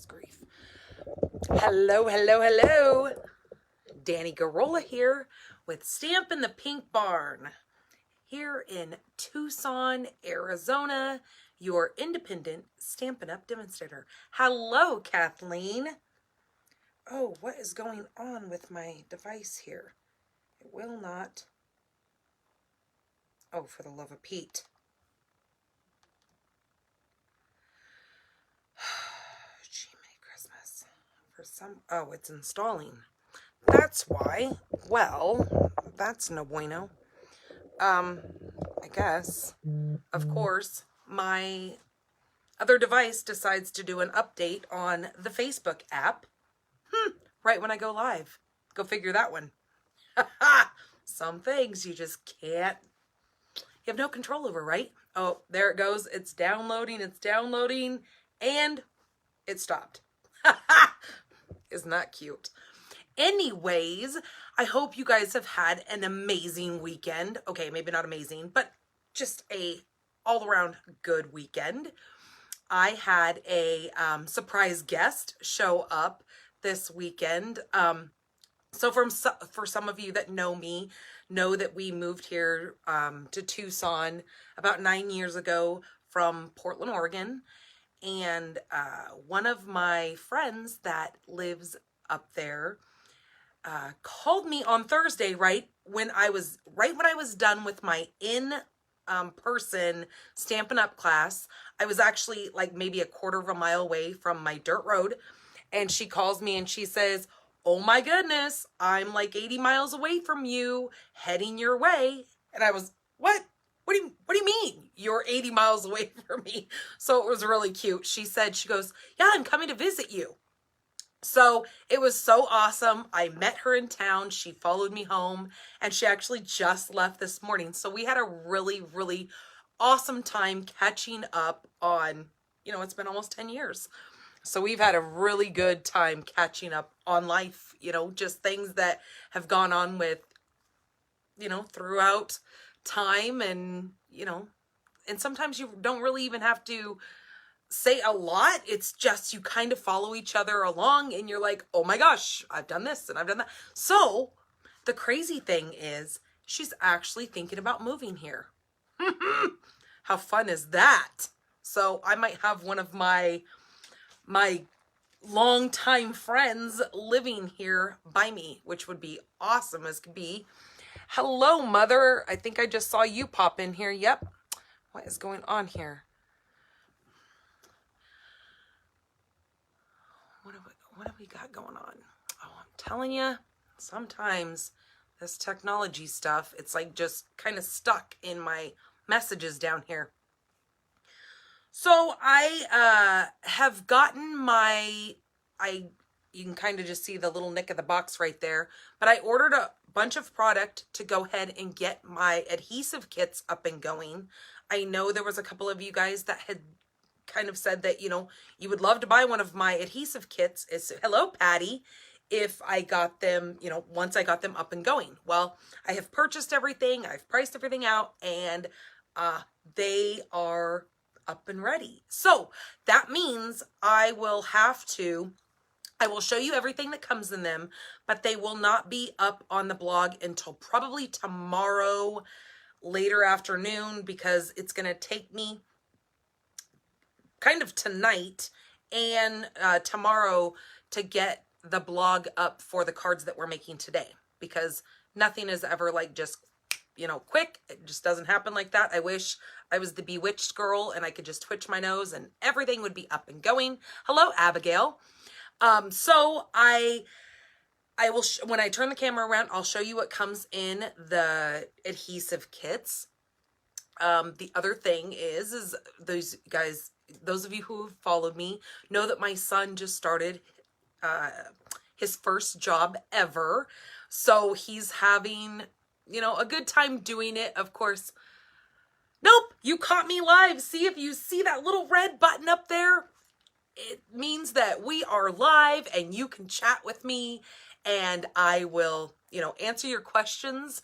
grief. Hello. Danny Garola here with Stampin' the Pink Barn here in Tucson, Arizona, your independent Stampin' Up demonstrator. Hello, Kathleen. Oh, what is going on with my device here? It will not. Oh, for the love of Pete. Gee, Merry Christmas. For some, oh, it's installing. That's why. Well, that's no bueno. I guess. Of course, my other device decides to do an update on the Facebook app. Right when I go live. Go figure that one. Some things you just can't. You have no control over, right? Oh, there it goes. It's downloading, and it stopped. Isn't that cute? Anyways, I hope you guys have had an amazing weekend. Okay, maybe not amazing, but just a all-around good weekend. I had a surprise guest show up this weekend. So for some of you that know me, know that we moved here to Tucson about 9 years ago from Portland, Oregon. And one of my friends that lives up there called me on Thursday right when I was done with my in-person Stampin' Up class. I was actually like maybe a quarter of a mile away from my dirt road, and she calls me and she says, "Oh my goodness, I'm like 80 miles away from you, heading your way." And I was, what? What do you mean you're 80 miles away from me? So it was really cute. She goes, "Yeah, I'm coming to visit you." So it was so awesome. I met her in town. She followed me home, and she actually just left this morning. So we had a really, really awesome time catching up on, it's been almost 10 years. So we've had a really good time catching up on life, just things that have gone on with, throughout time, and, and sometimes you don't really even have to say a lot. It's just you kind of follow each other along, and you're like, oh my gosh, I've done this and I've done that. So the crazy thing is she's actually thinking about moving here. How fun is that? So I might have one of my longtime friends living here by me, which would be awesome as could be. Hello, Mother. I think I just saw you pop in here. Yep. What is going on here? What have we got going on? Oh, I'm telling you, sometimes this technology stuff, it's like just kind of stuck in my messages down here. So I have gotten you can kind of just see the little nick of the box right there, but I ordered a bunch of product to go ahead and get my adhesive kits up and going. I know there was a couple of you guys that had kind of said that, you would love to buy one of my adhesive kits. Hello, Patty. If I got them, once I got them up and going. Well, I have purchased everything. I've priced everything out, and they are up and ready. So that means I will show you everything that comes in them, but they will not be up on the blog until probably tomorrow, later afternoon, because it's going to take me kind of tonight and tomorrow to get the blog up for the cards that we're making today, because nothing is ever like just, quick. It just doesn't happen like that. I wish I was the bewitched girl and I could just twitch my nose and everything would be up and going. Hello, Abigail. So I will, when I turn the camera around, I'll show you what comes in the adhesive kits. The other thing is those of you who have followed me know that my son just started his first job ever. So he's having, a good time doing it. Of course, nope, you caught me live. See, if you see that little red button up there, it means that we are live and you can chat with me, and I will, answer your questions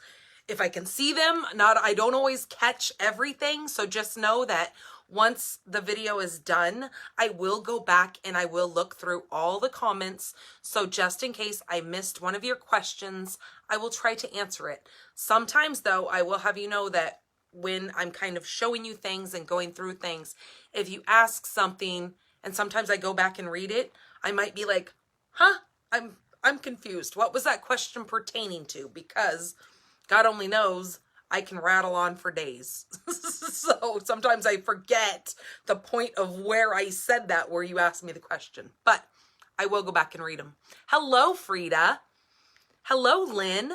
if I can see them. I don't always catch everything. So just know that once the video is done, I will go back and I will look through all the comments. So just in case I missed one of your questions, I will try to answer it. Sometimes though, I will have you know that when I'm kind of showing you things and going through things, if you ask something and sometimes I go back and read it, I might be like, huh, I'm confused. What was that question pertaining to? Because God only knows I can rattle on for days. So sometimes I forget the point of where I said that, where you asked me the question. But I will go back and read them. Hello, Frida. Hello, Lynn.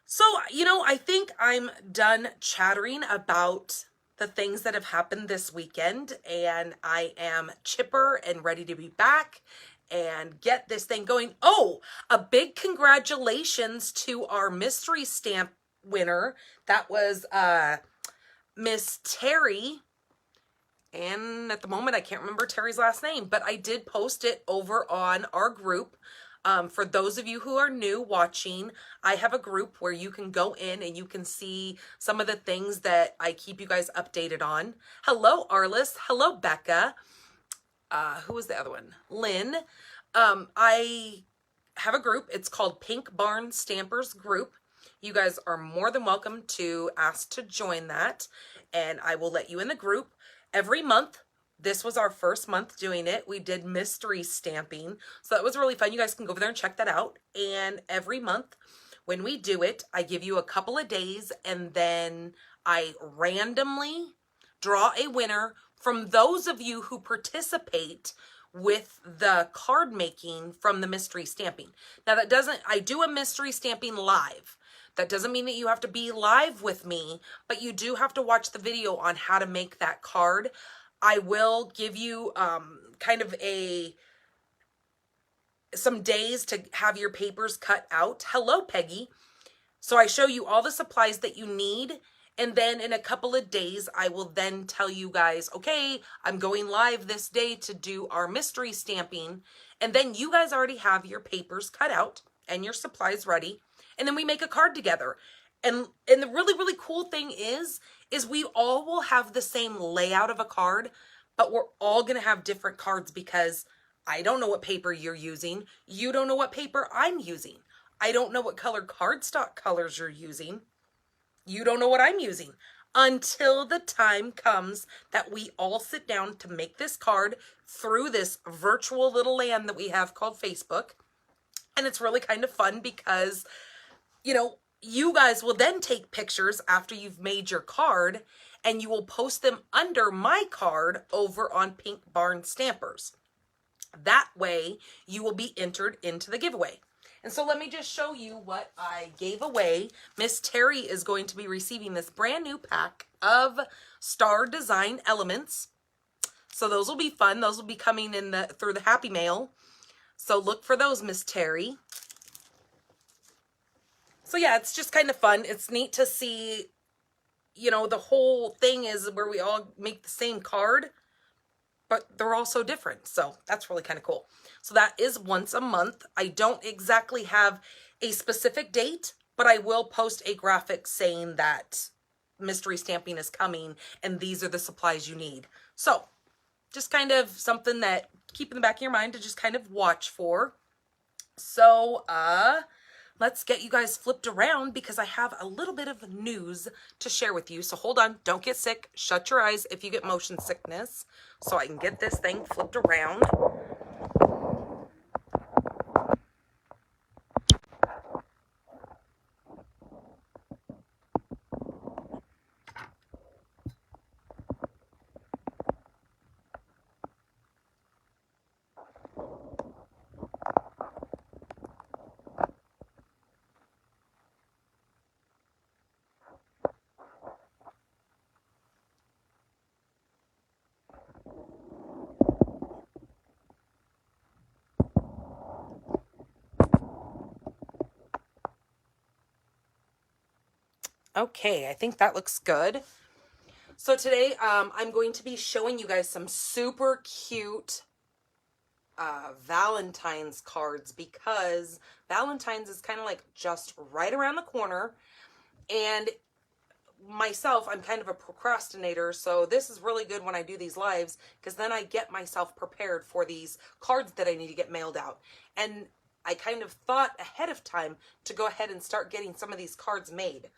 So, I think I'm done chattering about the things that have happened this weekend, and I am chipper and ready to be back and get this thing going. Oh, a big congratulations to our mystery stamp winner. That was Miss Terry. And at the moment, I can't remember Terry's last name, but I did post it over on our group. For those of you who are new watching, I have a group where you can go in and you can see some of the things that I keep you guys updated on. Hello, Arliss. Hello, Becca. Who was the other one? Lynn. I have a group. It's called Pink Barn Stampers Group. You guys are more than welcome to ask to join that, and I will let you in the group every month. This was our first month doing it. We did mystery stamping, so that was really fun. You guys can go over there and check that out. And every month when we do it, I give you a couple of days, and then I randomly draw a winner from those of you who participate with the card making from the mystery stamping. Now that doesn't, I do a mystery stamping live. That doesn't mean that you have to be live with me, but you do have to watch the video on how to make that card. I will give you kind of some days to have your papers cut out. Hello, Peggy. So I show you all the supplies that you need, and then in a couple of days, I will then tell you guys, okay, I'm going live this day to do our mystery stamping, and then you guys already have your papers cut out and your supplies ready, and then we make a card together. And the really, really cool thing is we all will have the same layout of a card, but we're all going to have different cards because I don't know what paper you're using. You don't know what paper I'm using. I don't know what color cardstock colors you're using. You don't know what I'm using until the time comes that we all sit down to make this card through this virtual little land that we have called Facebook. And it's really kind of fun because, you guys will then take pictures after you've made your card, and you will post them under my card over on Pink Barn Stampers. That way you will be entered into the giveaway. And so let me just show you what I gave away. Miss Terry is going to be receiving this brand new pack of Star Design Elements. So those will be fun. Those will be coming in through the Happy Mail. So look for those, Miss Terry. So yeah, it's just kind of fun. It's neat to see, the whole thing is where we all make the same card, but they're all so different. So that's really kind of cool. So that is once a month. I don't exactly have a specific date, but I will post a graphic saying that mystery stamping is coming and these are the supplies you need. So just kind of something that keep in the back of your mind to just kind of watch for. So, let's get you guys flipped around because I have a little bit of news to share with you. So hold on, don't get sick. Shut your eyes if you get motion sickness so I can get this thing flipped around. Okay, I think that looks good. So today I'm going to be showing you guys some super cute Valentine's cards because Valentine's is kind of like just right around the corner. And myself, I'm kind of a procrastinator, so this is really good when I do these lives, because then I get myself prepared for these cards that I need to get mailed out. And I kind of thought ahead of time to go ahead and start getting some of these cards made.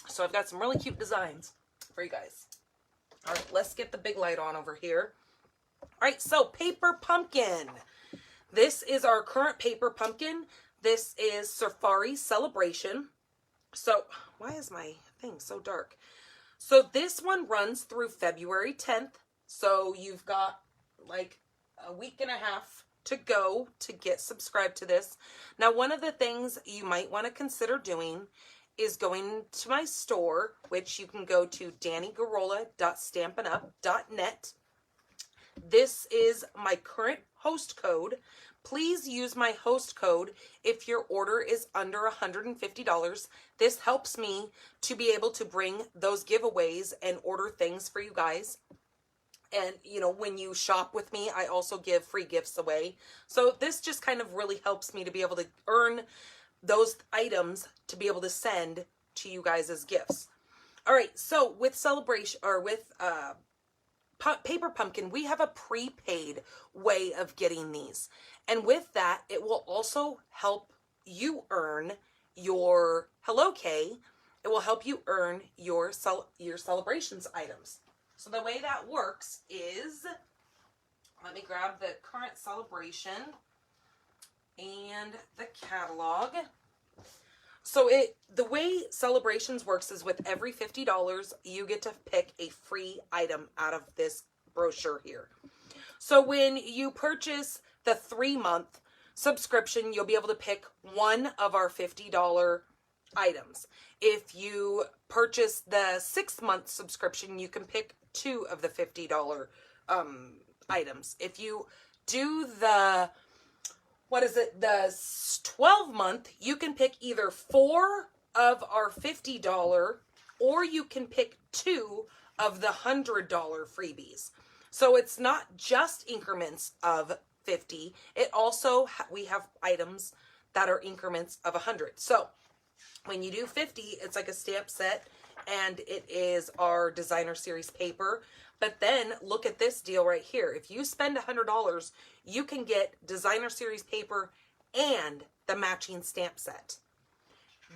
So I've got some really cute designs for you guys. All right, let's get the big light on over here. All right, so Paper Pumpkin. This is our current Paper Pumpkin. This is Safari Celebration. So, why is my thing so dark? So this one runs through February 10th. So you've got like a week and a half to go to get subscribed to this. Now, one of the things you might want to consider doing is going to my store, which you can go to dannygarola.stampinup.net. This is my current host code. Please use my host code if your order is under $150. This helps me to be able to bring those giveaways and order things for you guys. And, you know, when you shop with me, I also give free gifts away. So this just kind of really helps me to be able to earn those items to be able to send to you guys as gifts. All right, so with Celebration, or with Paper Pumpkin, we have a prepaid way of getting these. And with that, it will also help you earn your Hello K. It will help you earn your Celebrations items. So the way that works is, let me grab the current celebration and the catalog. So the way Celebrations works is with every $50, you get to pick a free item out of this brochure here. So when you purchase the 3-month subscription, you'll be able to pick one of our $50 items. If you purchase the 6-month subscription, you can pick 2 of the $50 items. If you do the the 12-month, you can pick either 4 of our $50, or you can pick 2 of the $100 freebies. So it's not just increments of 50. It also, we have items that are increments of 100. So when you do 50, it's like a stamp set, and it is our designer series paper. But then look at this deal right here. If you spend $100, you can get designer series paper and the matching stamp set.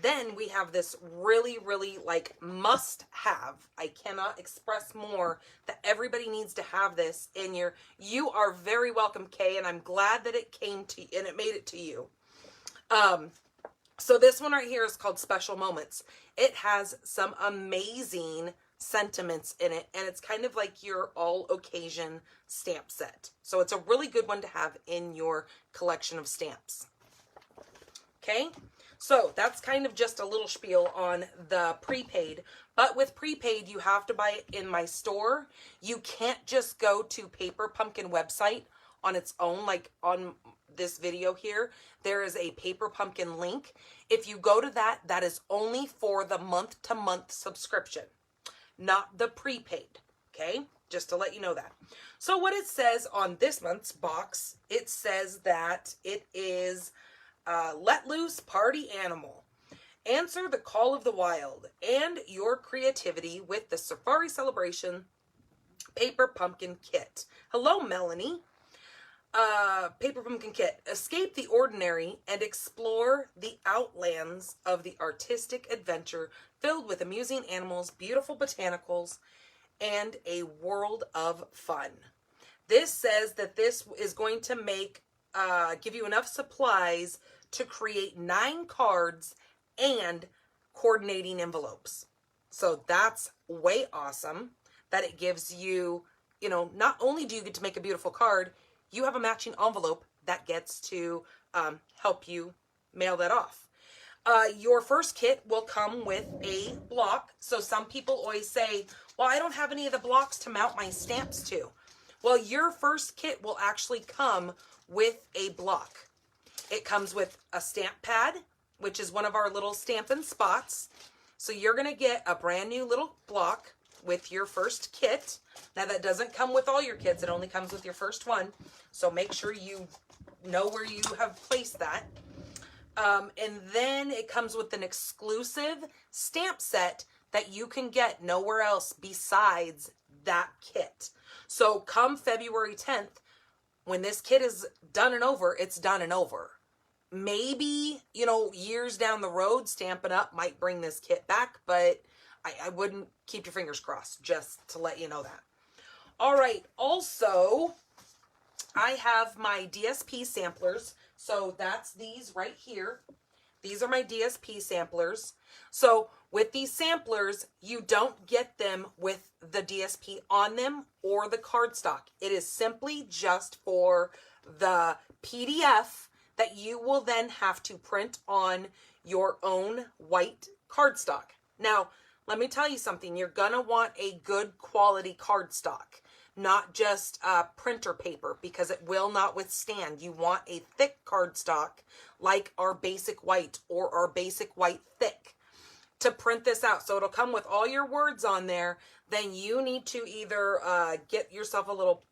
Then we have this really, really like must have. I cannot express more that everybody needs to have this in your, you are very welcome, Kay, and I'm glad that it came to you and it made it to you. So this one right here is called Special Moments. It has some amazing sentiments in it, and it's kind of like your all occasion stamp set. So it's a really good one to have in your collection of stamps. Okay, so that's kind of just a little spiel on the prepaid. But with prepaid, you have to buy it in my store. You can't just go to Paper Pumpkin website on its own, like on this video here. There is a Paper Pumpkin link. If you go to that, that is only for the month-to-month subscription, not the prepaid, okay? Just to let you know that. So what it says on this month's box, it says that it is Let Loose Party Animal. Answer the call of the wild and your creativity with the Safari Celebration Paper Pumpkin Kit. Hello, Melanie. Paper Pumpkin Kit. Escape the ordinary and explore the outlands of the artistic adventure filled with amusing animals, beautiful botanicals, and a world of fun. This says that this is going to make, give you enough supplies to create 9 cards and coordinating envelopes. So that's way awesome that it gives you, you know, not only do you get to make a beautiful card, you have a matching envelope that gets to help you mail that off. Your first kit will come with a block. So some people always say, well, I don't have any of the blocks to mount my stamps to. Well, your first kit will actually come with a block. It comes with a stamp pad, which is one of our little Stampin' Spots. So you're going to get a brand new little block with your first kit. Now that doesn't come with all your kits. It only comes with your first one. So make sure you know where you have placed that. And then it comes with an exclusive stamp set that you can get nowhere else besides that kit. So come February 10th, when this kit is done and over, it's done and over. Maybe, you know, years down the road, Stampin' Up! Might bring this kit back, but I wouldn't keep your fingers crossed, just to let you know that. All right, also, I have my DSP samplers. So that's these right here. These are my DSP samplers. So with these samplers, you don't get them with the DSP on them or the cardstock. It is simply just for the PDF that you will then have to print on your own white cardstock. Now, let me tell you something. You're going to want a good quality cardstock, not just printer paper, because it will not withstand. You want a thick cardstock like our basic white or our basic white thick to print this out. So it'll come with all your words on there. Then you need to either get yourself a little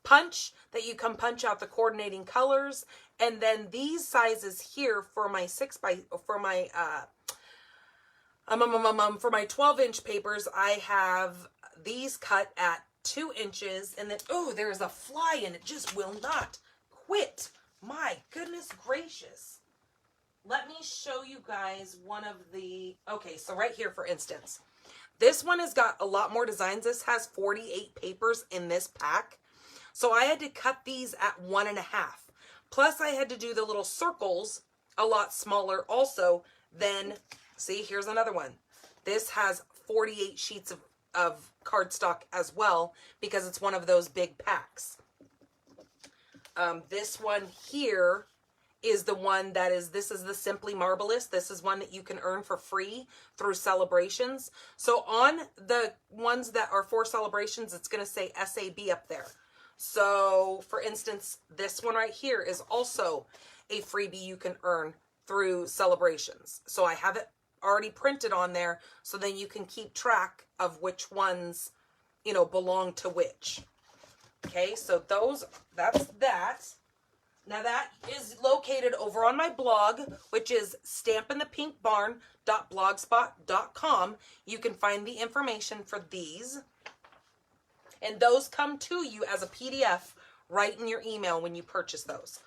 punch that you can punch out the coordinating colors. And then these sizes here for my for my 12-inch papers, I have these cut at 2 inches, and then, oh, there's a fly and it just will not quit. My goodness gracious. Let me show you guys one of the, okay, so right here, for instance, this one has got a lot more designs. This has 48 papers in this pack. So I had to cut these at 1.5. Plus I had to do the little circles a lot smaller also than, see, here's another one. This has 48 sheets of cardstock as well, because it's one of those big packs. This one here is the one that is, this is the Simply Marvelous. This is one that you can earn for free through Celebrations. So on the ones that are for Celebrations, it's going to say SAB up there. So for instance, this one right here is also a freebie you can earn through Celebrations. So I have it already printed on there, so then you can keep track of which ones, you know, belong to which. Okay, so that's that. Now that is located over on my blog, which is stampinthepinkbarn.blogspot.com. You can find the information for these. And those come to you as a PDF right in your email when you purchase those.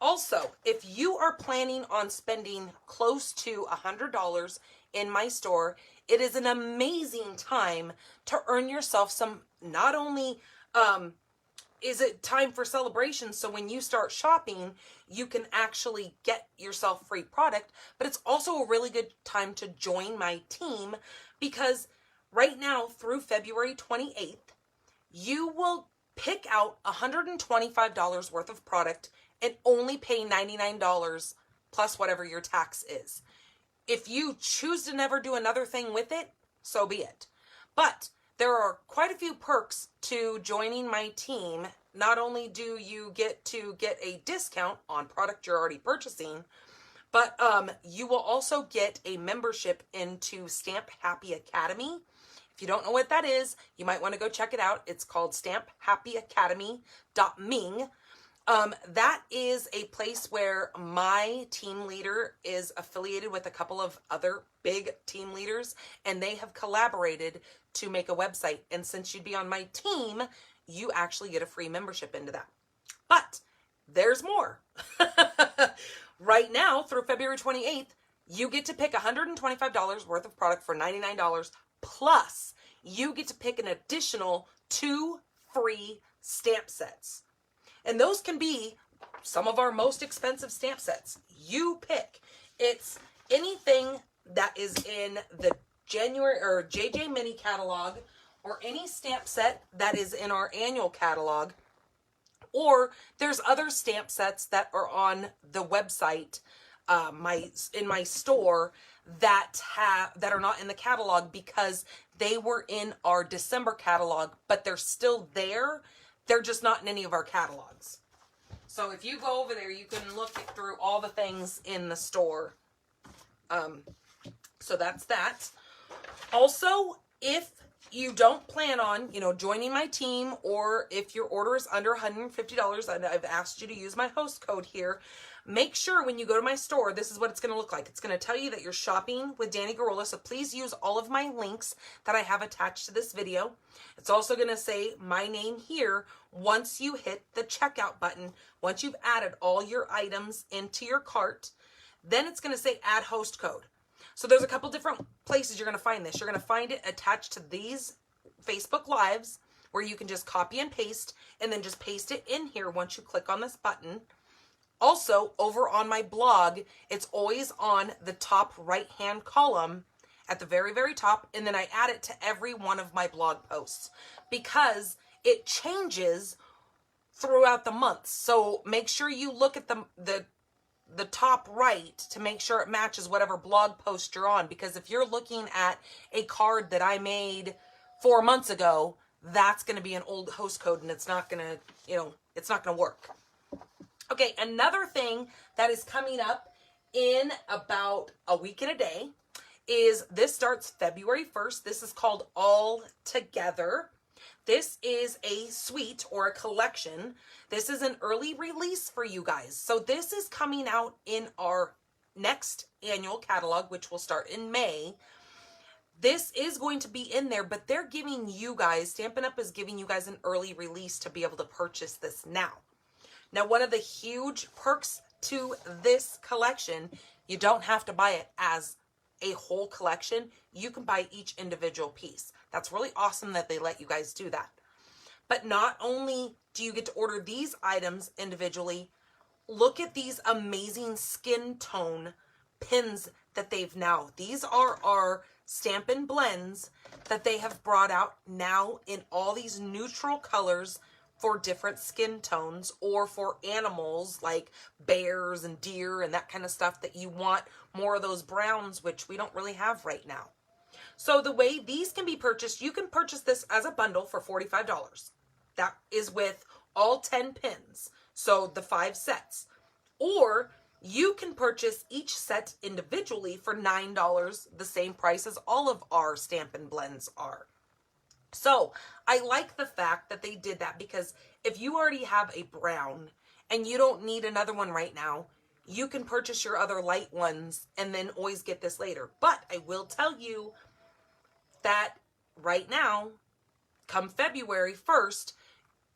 Also, if you are planning on spending close to $100 in my store, it is an amazing time to earn yourself some, not only is it time for Celebrations, so when you start shopping, you can actually get yourself free product, but it's also a really good time to join my team, because right now through February 28th, you will pick out $125 worth of product and only pay $99 plus whatever your tax is. If you choose to never do another thing with it, so be it. But there are quite a few perks to joining my team. Not only do you get to get a discount on product you're already purchasing, but you will also get a membership into Stamp Happy Academy. If you don't know what that is, you might want to go check it out. It's called stamphappyacademy.ming. That is a place where my team leader is affiliated with a couple of other big team leaders, and they have collaborated to make a website. And since you'd be on my team, you actually get a free membership into that. But there's more. Right now, through February 28th, you get to pick $125 worth of product for $99, plus you get to pick an additional 2 free stamp sets. And those can be some of our most expensive stamp sets. You pick. It's anything that is in the January or JJ Mini catalog, or any stamp set that is in our annual catalog, or there's other stamp sets that are on the website, in my store, that are not in the catalog because they were in our December catalog, but they're still there. They're just not in any of our catalogs. So if you go over there, you can look through all the things in the store. So that's that. Also, if you don't plan on, you know, joining my team, or if your order is under $150, and I've asked you to use my host code here, make sure when you go to my store, this is what it's going to look like. It's going to tell you that you're shopping with Danny Garola, so please use all of my links that I have attached to this video. It's also going to say my name here once you hit the checkout button. Once you've added all your items into your cart, then it's going to say add host code. So there's a couple different places you're going to find this. You're going to find it attached to these Facebook Lives, where you can just copy and paste, and then just paste it in here once you click on this button. Also, over on my blog, it's always on the top right-hand column at the very, very top, and then I add it to every one of my blog posts because it changes throughout the month. So make sure you look at the top right to make sure it matches whatever blog post you're on, because if you're looking at a card that I made 4 months ago, that's going to be an old host code, and it's not going to, you know, it's not going to work. Okay, another thing that is coming up in about a week and a day is this starts February 1st. This is called All Together. This is a suite or a collection. This is an early release for you guys. So this is coming out in our next annual catalog, which will start in May. This is going to be in there, but they're giving you guys, Stampin' Up! Is giving you guys an early release to be able to purchase this now. Now, one of the huge perks to this collection, you don't have to buy it as a whole collection. You can buy each individual piece. That's really awesome that they let you guys do that. But not only do you get to order these items individually, look at these amazing skin tone pins that they've now. These are our Stampin' Blends that they have brought out now in all these neutral colors for different skin tones, or for animals like bears and deer and that kind of stuff that you want more of those browns, which we don't really have right now. So the way these can be purchased, you can purchase this as a bundle for $45. That is with all 10 pins, so the 5 sets. Or you can purchase each set individually for $9, the same price as all of our Stampin' Blends are. So I like the fact that they did that, because if you already have a brown and you don't need another one right now, you can purchase your other light ones and then always get this later. But I will tell you that right now, come February 1st,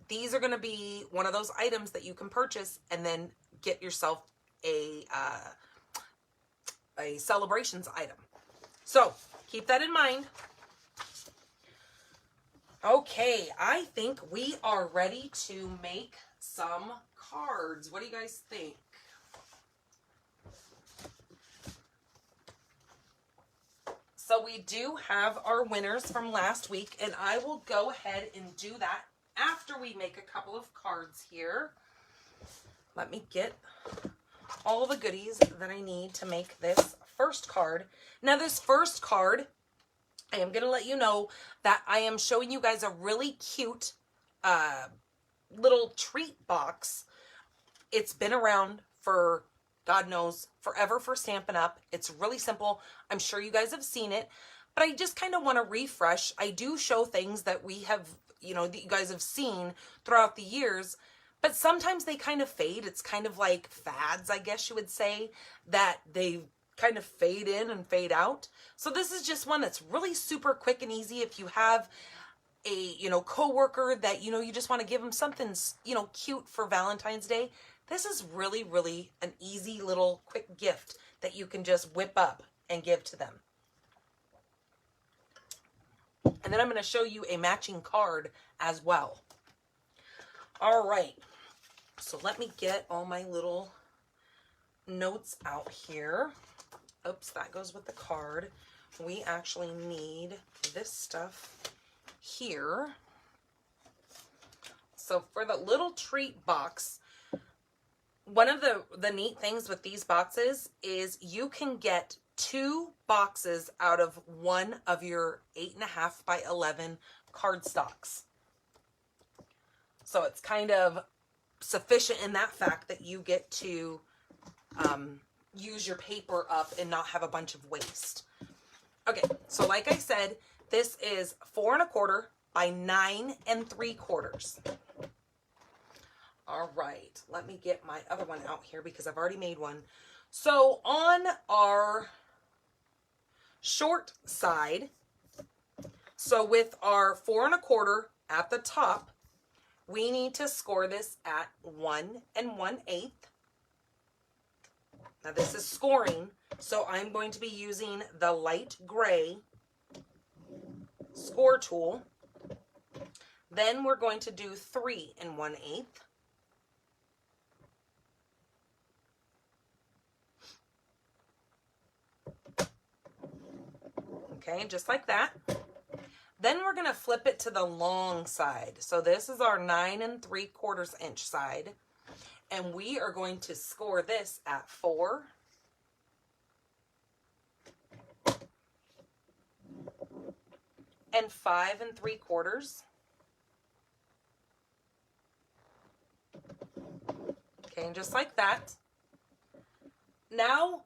these are going to be one of those items that you can purchase and then get yourself a Sale-A-Brations item. So keep that in mind. Okay, I think we are ready to make some cards. What do you guys think? So we do have our winners from last week, and I will go ahead and do that after we make a couple of cards here. Let me get all the goodies that I need to make this first card. Now, this first card, I am going to let you know that I am showing you guys a really cute little treat box. It's been around for, God knows, forever for Stampin' Up. It's really simple. I'm sure you guys have seen it, but I just kind of want to refresh. I do show things that we have, you know, that you guys have seen throughout the years, but sometimes they kind of fade. It's kind of like fads, I guess you would say, that they kind of fade in and fade out. So this is just one that's really super quick and easy. If you have a, you know, coworker that, you know, you just want to give them something, you know, cute for Valentine's Day, this is really, really an easy little quick gift that you can just whip up and give to them. And then I'm going to show you a matching card as well. All right. So let me get all my little notes out here. Oops, that goes with the card. We actually need this stuff here. So for the little treat box, one of the neat things with these boxes is you can get 2 boxes out of one of your 8.5 by 11 cardstocks. So it's kind of sufficient in that fact that you get to use your paper up and not have a bunch of waste. Okay, so like I said, This is 4 1/4 by 9 3/4. All right, let me get my other one out here because I've already made one. So on our short side, so with our 4 1/4 at the top, we need to score this at 1 1/8. Now this is scoring, so I'm going to be using the light gray score tool. Then we're going to do 3 1/8. Okay, just like that. Then we're going to flip it to the long side. So this is our 9 3/4 inch side. And we are going to score this at 4 and 5 3/4. Okay, and just like that. Now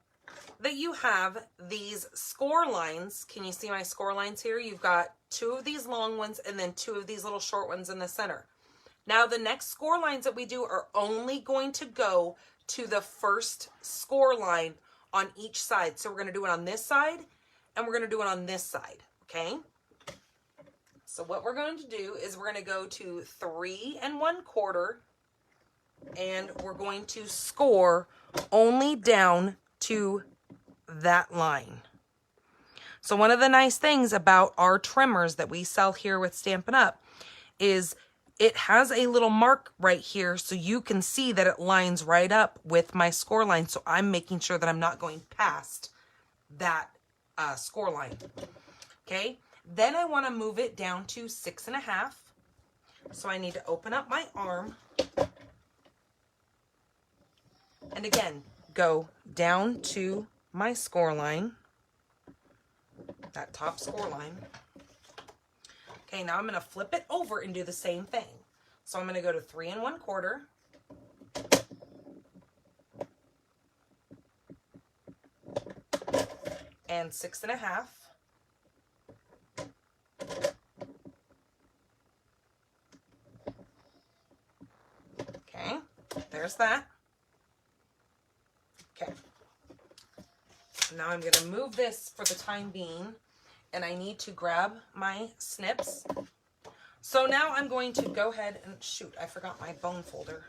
that you have these score lines, can you see my score lines here? You've got 2 of these long ones and then 2 of these little short ones in the center. Now the next score lines that we do are only going to go to the first score line on each side. So we're going to do it on this side and we're going to do it on this side, okay? So what we're going to do is we're going to go to 3 1/4 and we're going to score only down to that line. So one of the nice things about our trimmers that we sell here with Stampin' Up is it has a little mark right here so you can see that it lines right up with my score line. So I'm making sure that I'm not going past that score line. Okay, then I want to move it down to 6 1/2. So I need to open up my arm. And again, go down to my score line, that top score line. Okay, now I'm going to flip it over and do the same thing. So I'm going to go to 3 1/4. And 6 1/2. Okay, there's that. Okay. Now I'm going to move this for the time being, and I need to grab my snips. So now I'm going to go ahead and, shoot, I forgot my bone folder.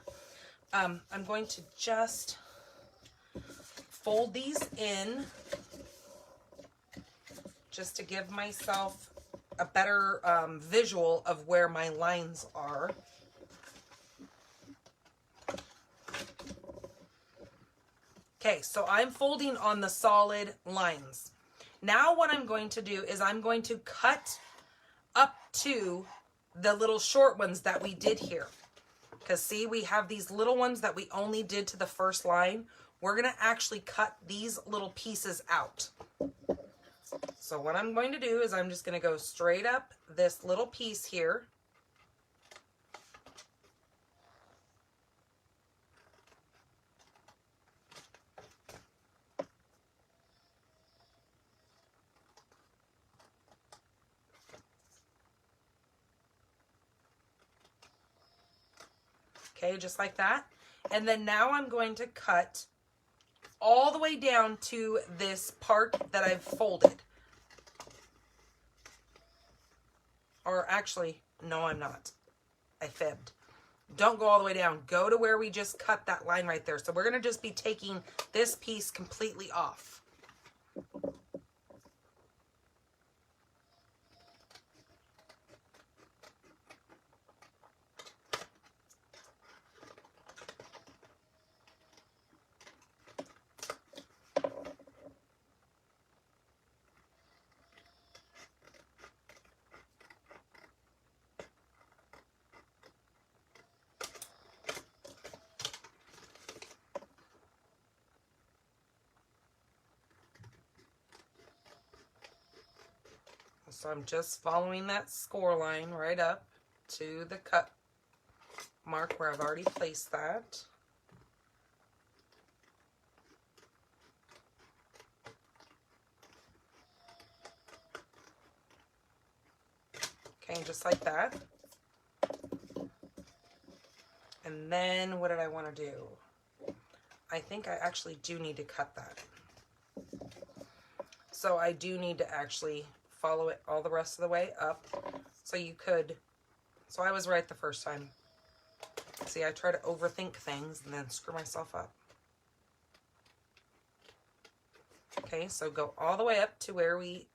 I'm going to just fold these in just to give myself a better visual of where my lines are. Okay, so I'm folding on the solid lines. Now what I'm going to do is I'm going to cut up to the little short ones that we did here. Because see, we have these little ones that we only did to the first line. We're going to actually cut these little pieces out. So what I'm going to do is I'm just going to go straight up this little piece here. Okay, just like that. And then now I'm going to cut all the way down to this part that I've folded. Or actually, no, I'm not. I fibbed. Don't go all the way down. Go to where we just cut that line right there. So we're going to just be taking this piece completely off. So I'm just following that score line right up to the cut mark where I've already placed that. Okay, just like that. And then what did I want to do? I think I actually do need to cut that. So I do need to actually follow it all the rest of the way up. So you could, so I was right the first time. See, I try to overthink things and then screw myself up. Okay, so go all the way up to where we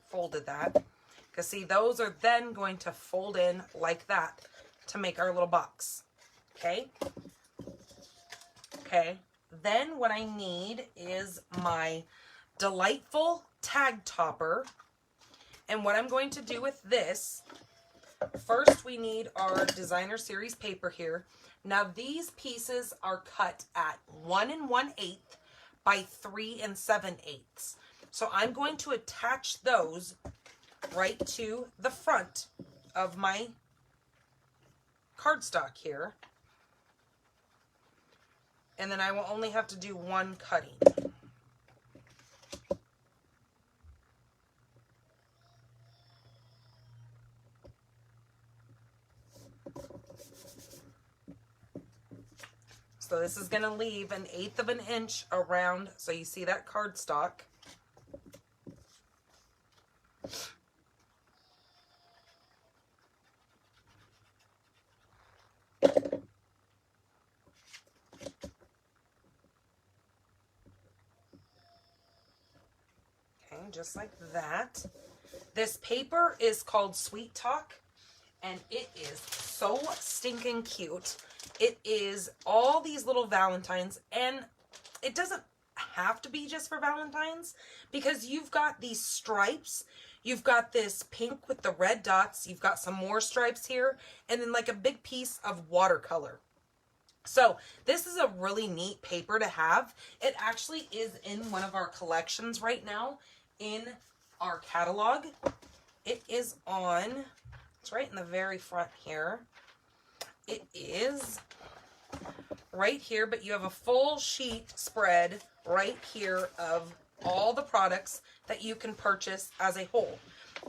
folded that. Because see, those are then going to fold in like that to make our little box. Okay? Okay, then what I need is my delightful tag topper. And what I'm going to do with this, first we need our designer series paper here. Now these pieces are cut at 1 1/8 by 3 7/8. So I'm going to attach those right to the front of my cardstock here. And then I will only have to do one cutting. So this is going to leave 1/8 of an inch around, so you see that cardstock. Okay, just like that. This paper is called Sweet Talk, and it is so stinking cute. It is all these little Valentines, and it doesn't have to be just for Valentines, because you've got these stripes, you've got this pink with the red dots, you've got some more stripes here, and then like a big piece of watercolor. So this is a really neat paper to have. It actually is in one of our collections right now in our catalog. It is on, it's right in the very front here. It is right here, but you have a full sheet spread right here of all the products that you can purchase as a whole.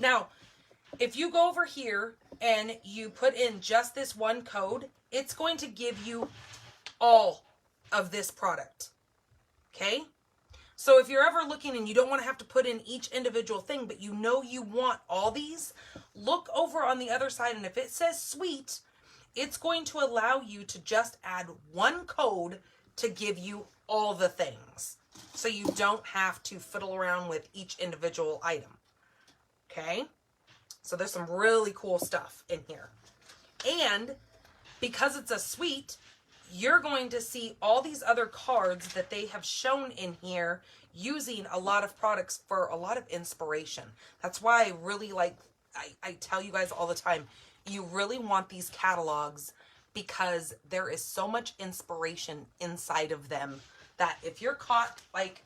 Now, if you go over here and you put in just this one code, it's going to give you all of this product. Okay? So if you're ever looking and you don't want to have to put in each individual thing, but you know you want all these, look over on the other side, and if it says sweet, it's going to allow you to just add one code to give you all the things. So you don't have to fiddle around with each individual item. Okay? So there's some really cool stuff in here. And because it's a suite, you're going to see all these other cards that they have shown in here using a lot of products for a lot of inspiration. That's why I really like, I tell you guys all the time, you really want these catalogs because there is so much inspiration inside of them that if you're caught like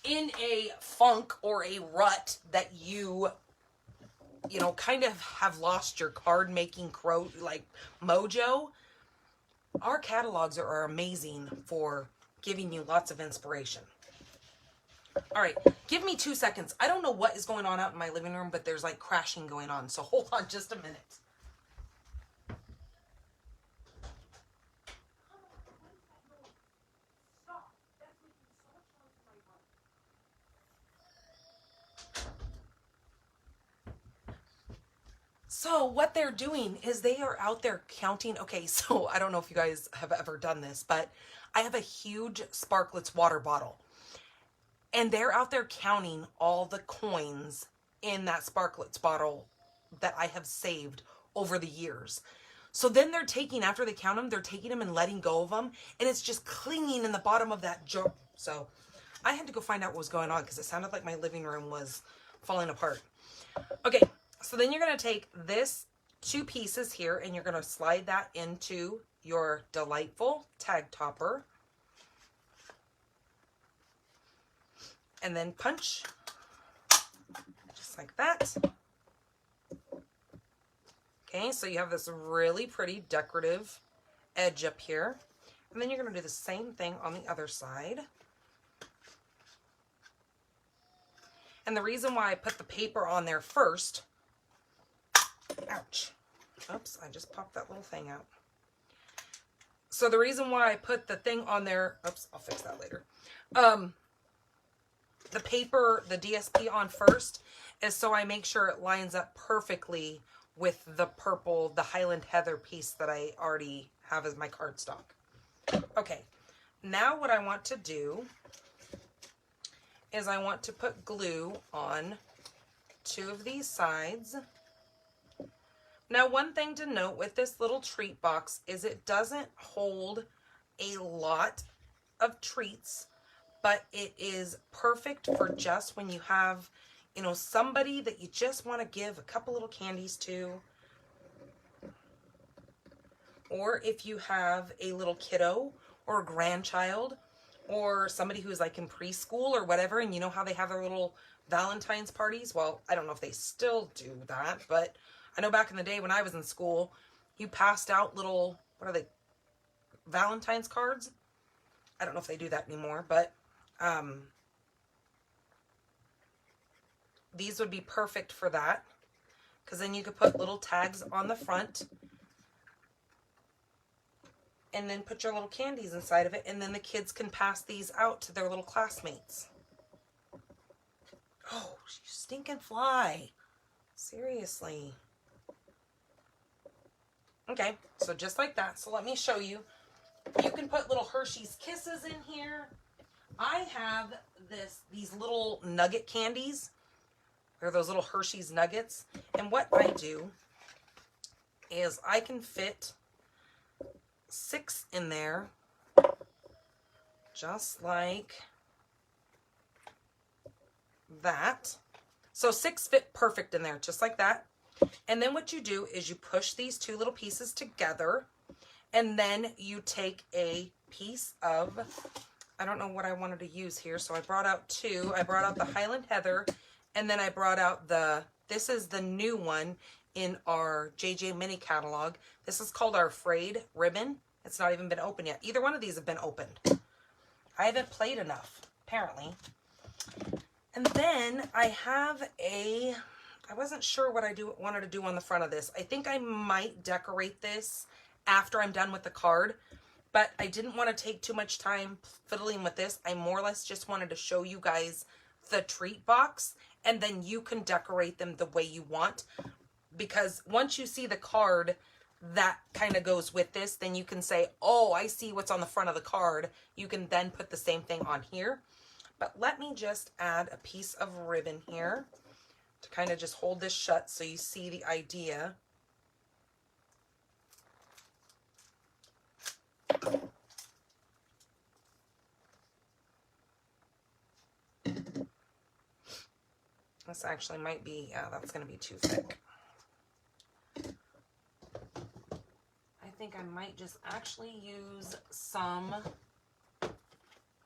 in a funk or a rut that you know, kind of have lost your card making mojo, our catalogs are amazing for giving you lots of inspiration. All right, give me 2 seconds. I don't know what is going on out in my living room, but there's like crashing going on. So hold on just a minute. So what they're doing is they are out there counting. Okay, so I don't know if you guys have ever done this, but I have a huge Sparklets water bottle. And they're out there counting all the coins in that Sparklets bottle that I have saved over the years. So then they're taking, after they count them, they're taking them and letting go of them. And it's just clinging in the bottom of that jar. So I had to go find out what was going on because it sounded like my living room was falling apart. Okay, so then you're going to take this 2 pieces here and you're going to slide that into your delightful tag topper. And then punch, just like that. Okay, so you have this really pretty decorative edge up here. And then you're going to do the same thing on the other side. And the reason why I put the paper on there first, ouch, oops, I just popped that little thing out. So the reason why I put the thing on there, oops, I'll fix that later. The paper, the DSP on first, is so I make sure it lines up perfectly with the purple, the Highland Heather piece that I already have as my cardstock. Okay, now what I want to do is I want to put glue on 2 of these sides. Now, one thing to note with this little treat box is it doesn't hold a lot of treats, but it is perfect for just when you have, you know, somebody that you just want to give a couple little candies to, or if you have a little kiddo or a grandchild or somebody who's like in preschool or whatever, and you know how they have their little Valentine's parties. Well, I don't know if they still do that, but I know back in the day when I was in school, you passed out little, what are they, Valentine's cards? I don't know if they do that anymore, but these would be perfect for that, because then you could put little tags on the front and then put your little candies inside of it, and then the kids can pass these out to their little classmates. Oh, you stinking fly. Seriously. Okay, so just like that. So let me show you. You can put little Hershey's Kisses in here. I have these little nugget candies. They're those little Hershey's Nuggets. And what I do is I can fit 6 in there, just like that. So 6 fit perfect in there, just like that. And then what you do is you push these 2 little pieces together, and then you take a piece of, I don't know what I wanted to use here, so I brought out 2. I brought out the Highland Heather, and then I brought out this is the new one in our JJ mini catalog. This is called our Frayed Ribbon. It's not even been opened yet. Either one of these have been opened. I haven't played enough, apparently. And then I have I wasn't sure what I wanted to do on the front of this. I think I might decorate this after I'm done with the card, but I didn't want to take too much time fiddling with this. I more or less just wanted to show you guys the treat box, and then you can decorate them the way you want, because once you see the card that kind of goes with this, then you can say, oh, I see what's on the front of the card. You can then put the same thing on here. But let me just add a piece of ribbon here to kind of just hold this shut so you see the idea. This actually might be, yeah, that's going to be too thick. I think I might just actually use some,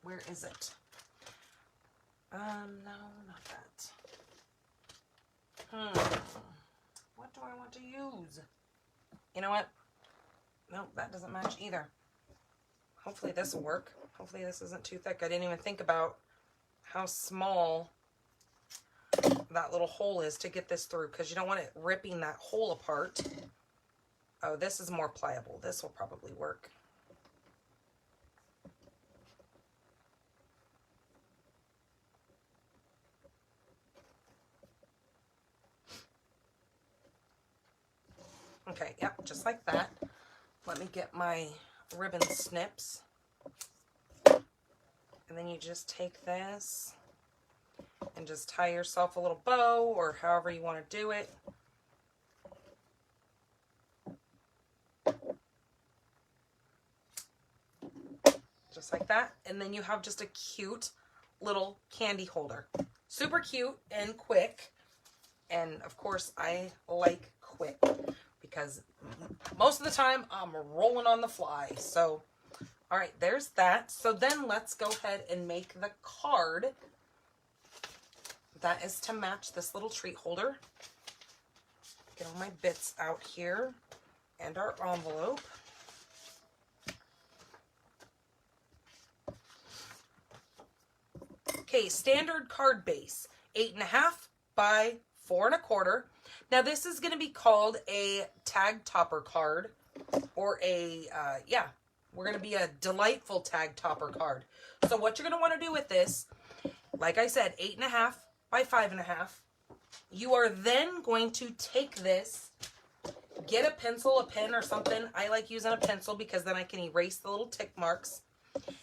where is it? No, not that. What do I want to use? You know what? Nope, that doesn't match either. Hopefully this will work. Hopefully this isn't too thick. I didn't even think about how small that little hole is to get this through, because you don't want it ripping that hole apart. Oh, this is more pliable. This will probably work. Okay, yep, just like that. Let me get my ribbon snips. And then you just take this and just tie yourself a little bow, or however you want to do it. Just like that. And then you have just a cute little candy holder. Super cute and quick. And of course I like quick, because most of the time I'm rolling on the fly. So, all right, there's that. So then let's go ahead and make the card. That is to match this little treat holder. Get all my bits out here and our envelope. Okay, standard card base. 8.5 by 4.25. Now this is going to be called a tag topper card, or a, we're going to be a delightful tag topper card. So what you're going to want to do with this, like I said, 8.5 by 5.5. You are then going to take this, get a pencil, a pen, or something. I like using a pencil because then I can erase the little tick marks.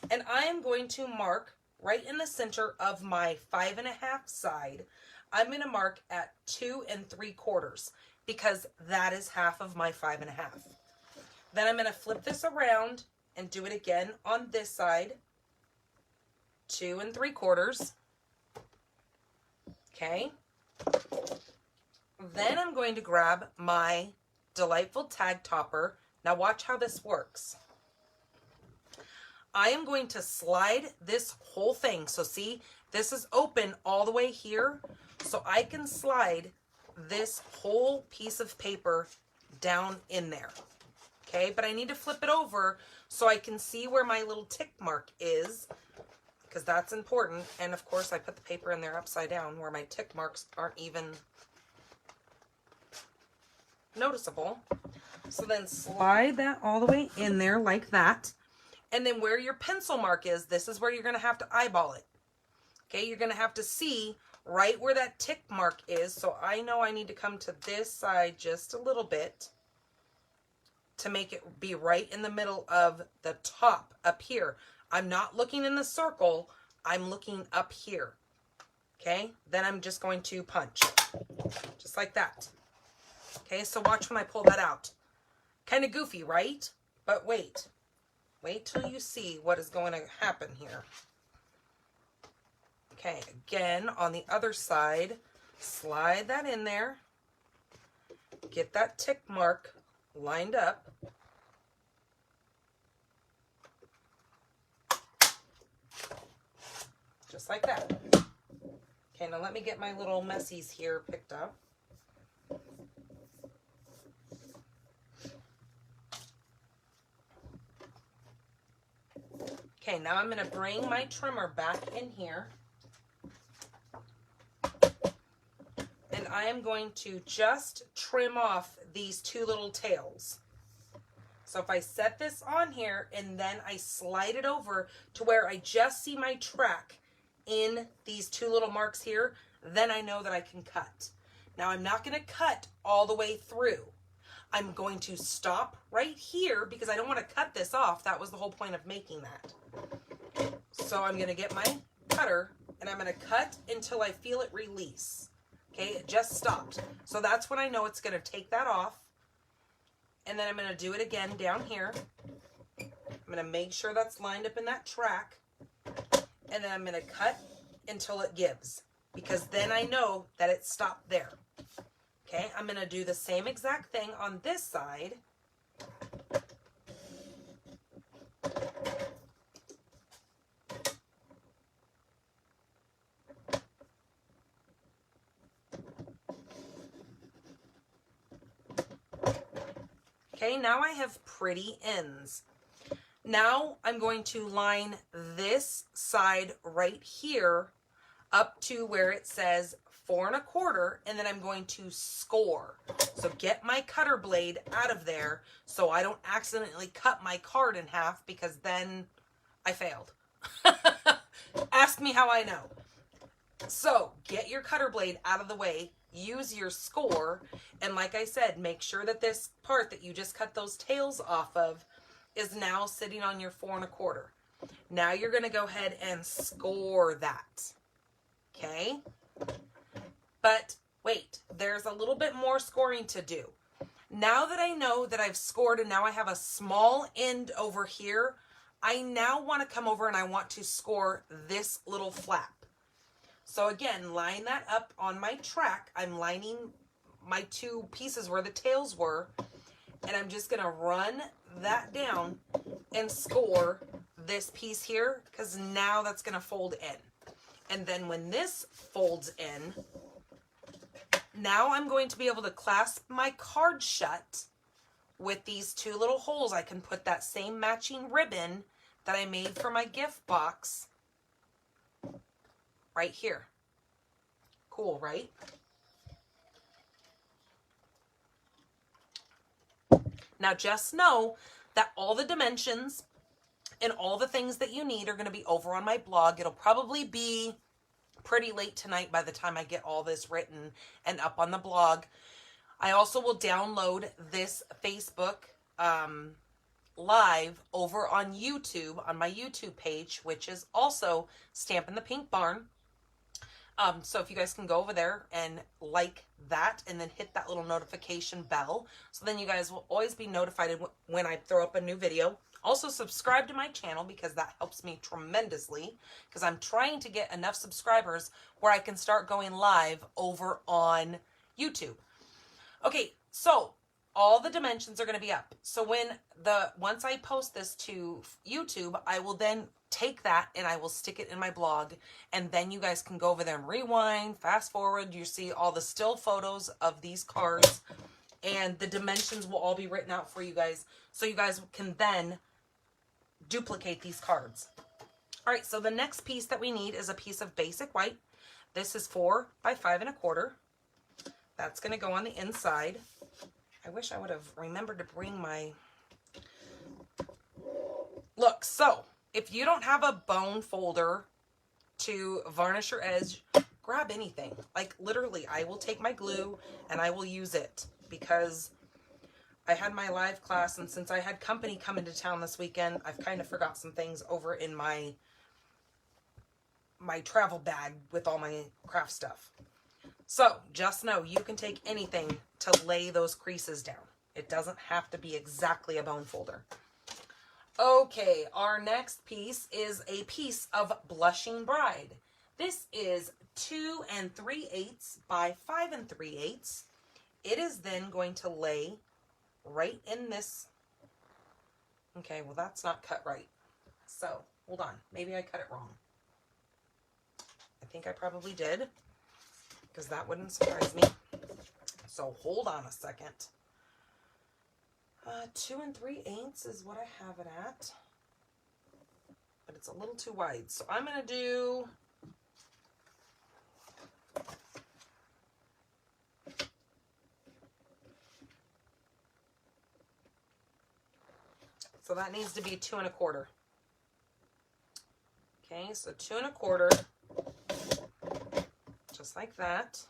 And I am going to mark right in the center of my 5.5 side. I'm going to mark at 2 3/4 because that is half of my 5.5. Then I'm going to flip this around and do it again on this side. 2 3/4. Okay. Then I'm going to grab my delightful tag topper. Now watch how this works. I am going to slide this whole thing. So see, this is open all the way here. So I can slide this whole piece of paper down in there. Okay, but I need to flip it over so I can see where my little tick mark is, because that's important. And of course I put the paper in there upside down where my tick marks aren't even noticeable. So then slide that all the way in there like that. And then where your pencil mark is, this is where you're going to have to eyeball it. Okay, you're going to have to see right where that tick mark is. So I know I need to come to this side just a little bit to make it be right in the middle of the top up here. I'm not looking in the circle, I'm looking up here. Okay, then I'm just going to punch, just like that. Okay, so watch when I pull that out. Kind of goofy, right? But wait till you see what is going to happen here. Okay, again, on the other side, slide that in there. Get that tick mark lined up. Just like that. Okay, now let me get my little messies here picked up. Okay, now I'm going to bring my trimmer back in here. And I am going to just trim off these two little tails. So if I set this on here and then I slide it over to where I just see my track in these two little marks here, then I know that I can cut. Now I'm not going to cut all the way through. I'm going to stop right here because I don't want to cut this off. That was the whole point of making that. So I'm going to get my cutter and I'm going to cut until I feel it release. Okay, it just stopped. So that's when I know it's going to take that off. And then I'm going to do it again down here. I'm going to make sure that's lined up in that track. And then I'm going to cut until it gives, because then I know that it stopped there. Okay, I'm going to do the same exact thing on this side. Okay, now I have pretty ends. Now I'm going to line this side right here up to where it says 4 1/4, and then I'm going to score. So get my cutter blade out of there so I don't accidentally cut my card in half, because then I failed. Ask me how I know. So get your cutter blade out of the way, use your score, and like I said, make sure that this part that you just cut those tails off of is now sitting on your 4 1/4. Now you're going to go ahead and score that. Okay? But wait, there's a little bit more scoring to do. Now that I know that I've scored and now I have a small end over here, I now want to come over and I want to score this little flap. So again, line that up on my track. I'm lining my two pieces where the tails were, and I'm just going to run that down and score this piece here, because now that's going to fold in. And then when this folds in, now I'm going to be able to clasp my card shut with these two little holes. I can put that same matching ribbon that I made for my gift box right here. Cool, right? Now just know that all the dimensions and all the things that you need are going to be over on my blog. It'll probably be pretty late tonight by the time I get all this written and up on the blog. I also will download this Facebook live over on YouTube, on my YouTube page, which is also Stampin' the Pink Barn. So if you guys can go over there and like that and then hit that little notification bell, so then you guys will always be notified when I throw up a new video. Also subscribe to my channel because that helps me tremendously, because I'm trying to get enough subscribers where I can start going live over on YouTube. Okay, so all the dimensions are going to be up. So once I post this to YouTube, I will then take that and I will stick it in my blog, and then you guys can go over there and rewind, fast forward. You see all the still photos of these cards, and the dimensions will all be written out for you guys, so you guys can then duplicate these cards. All right, so the next piece that we need is a piece of basic white. This is 4 by 5 1/4. That's going to go on the inside. I wish I would have remembered to bring my... Look, so if you don't have a bone folder to varnish your edge, grab anything. Like literally, I will take my glue and I will use it, because I had my live class, and since I had company come into town this weekend, I've kind of forgot some things over in my travel bag with all my craft stuff. So just know you can take anything to lay those creases down. It doesn't have to be exactly a bone folder. Okay, our next piece is a piece of Blushing Bride. This is 2 3/8 by 5 3/8. It is then going to lay right in this. Okay, well that's not cut right. So hold on, maybe I cut it wrong. I think I probably did, because that wouldn't surprise me. So hold on a second. 2 3/8 is what I have it at, but it's a little too wide. So I'm going to do... So that needs to be 2 1/4. Okay, so 2 1/4, just like that.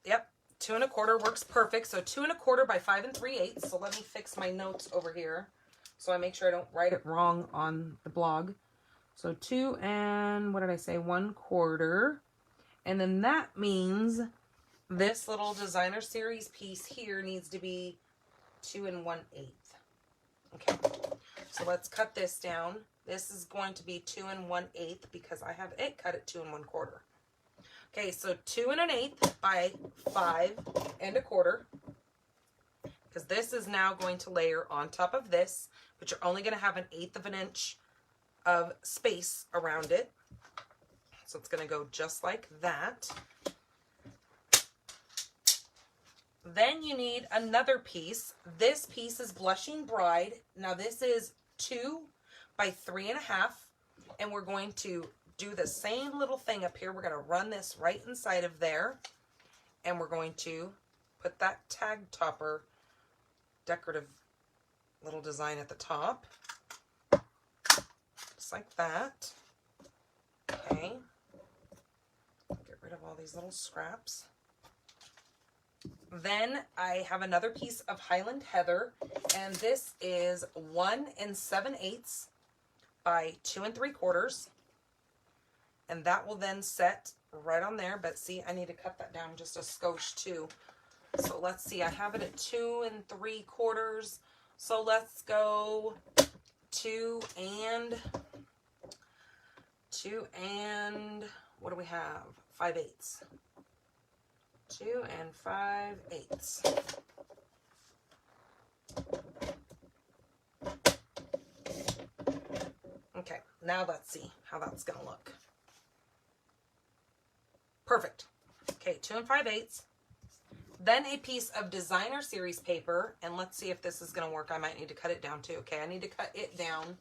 Yep, 2 1/4 works perfect. So 2 1/4 by 5 3/8. So let me fix my notes over here so I make sure I don't write it wrong on the blog. So 2 and, what did I say, 1/4. And then that means this little designer series piece here needs to be 2 1/8. Okay, so let's cut this down. This is going to be 2 1/8 because I have it cut at 2 1/4. Okay, so 2 1/8 by 5 1/4, because this is now going to layer on top of this, but you're only going to have 1/8 of an inch of space around it. So it's going to go just like that. Then you need another piece. This piece is Blushing Bride. Now this is 2 by 3 1/2, and we're going to do the same little thing up here. We're going to run this right inside of there, and we're going to put that tag topper decorative little design at the top, just like that. Okay, get rid of all these little scraps. Then I have another piece of Highland Heather, and this is 1 7/8 by 2 3/4, and that will then set right on there. But see, I need to cut that down just a skosh too. So let's see, I have it at 2 3/4, so let's go 2 and what do we have? 5/8. 2 5/8. Okay, now let's see how that's going to look. Perfect. Okay, 2 5/8. Then a piece of designer series paper, and let's see if this is going to work. I might need to cut it down too. Okay, I need to cut it down.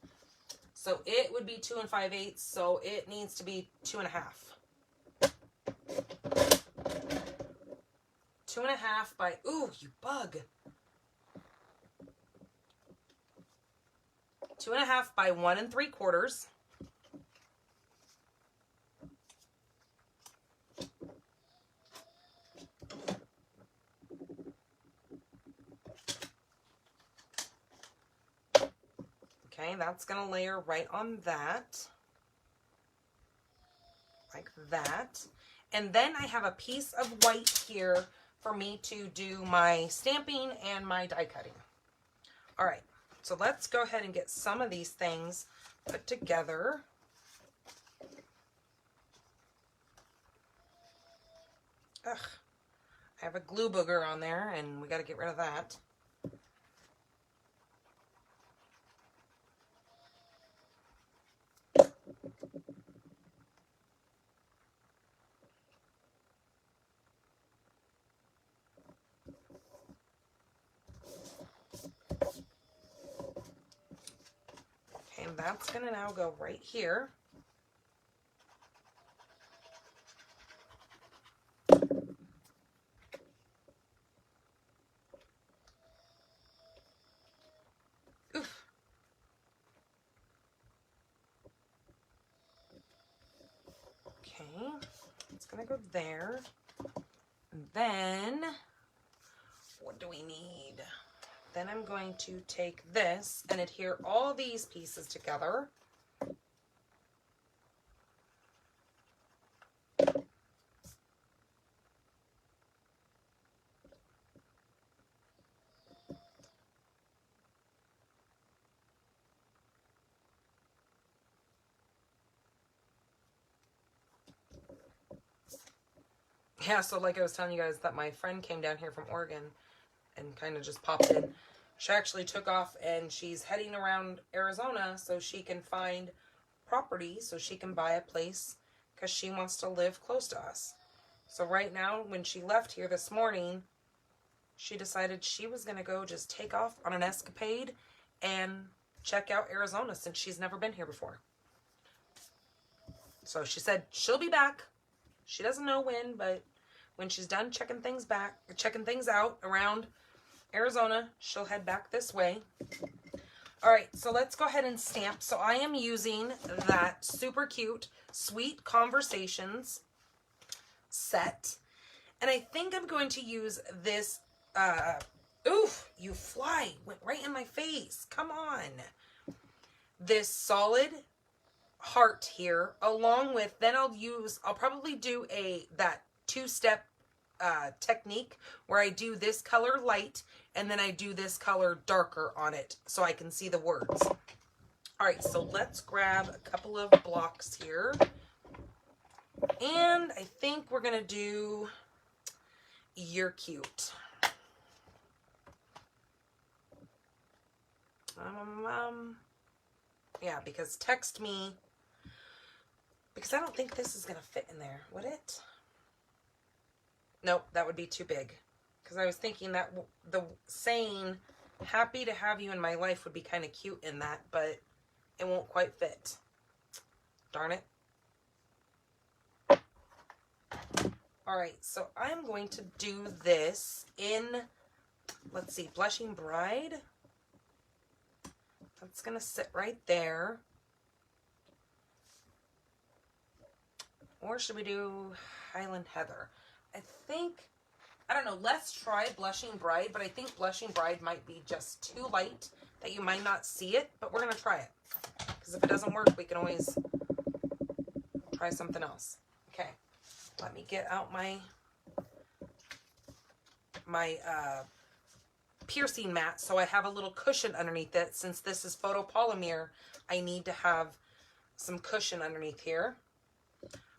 So it would be 2 5/8, so it needs to be 2 1/2. 2.5 by, ooh, you bug. 2.5 by 1 3/4. Okay, that's going to layer right on that, like that. And then I have a piece of white here for me to do my stamping and my die cutting. All right, so let's go ahead and get some of these things put together. Ugh, I have a glue booger on there, and we got to get rid of that. And that's going to now go right here. Oof. Okay, it's going to go there. And then, what do we need? Then I'm going to take this and adhere all these pieces together. Yeah, so like I was telling you guys that my friend came down here from Oregon and kind of just popped in. She actually took off and she's heading around Arizona so she can find property, so she can buy a place because she wants to live close to us. So right now, when she left here this morning, she decided she was going to go just take off on an escapade and check out Arizona since she's never been here before. So she said she'll be back. She doesn't know when, but when she's done checking things out around Arizona, she'll head back this way. All right, so let's go ahead and stamp. So I am using that super cute Sweet Conversations set. And I think I'm going to use this, oof, you fly, went right in my face. Come on. This solid heart here, along with, then I'll probably do that two-step technique where I do this color light and then I do this color darker on it so I can see the words. All right, so let's grab a couple of blocks here. And I think we're going to do You're Cute. Yeah, because text me, because I don't think this is going to fit in there, would it? Nope, that would be too big. Because I was thinking that the saying, happy to have you in my life, would be kind of cute in that, but it won't quite fit. Darn it. Alright, so I'm going to do this in, let's see, Blushing Bride. That's going to sit right there. Or should we do Highland Heather? I don't know, let's try Blushing Bride, but I think Blushing Bride might be just too light that you might not see it, but we're going to try it. Because if it doesn't work, we can always try something else. Okay, let me get out my piercing mat so I have a little cushion underneath it. Since this is photopolymer, I need to have some cushion underneath here.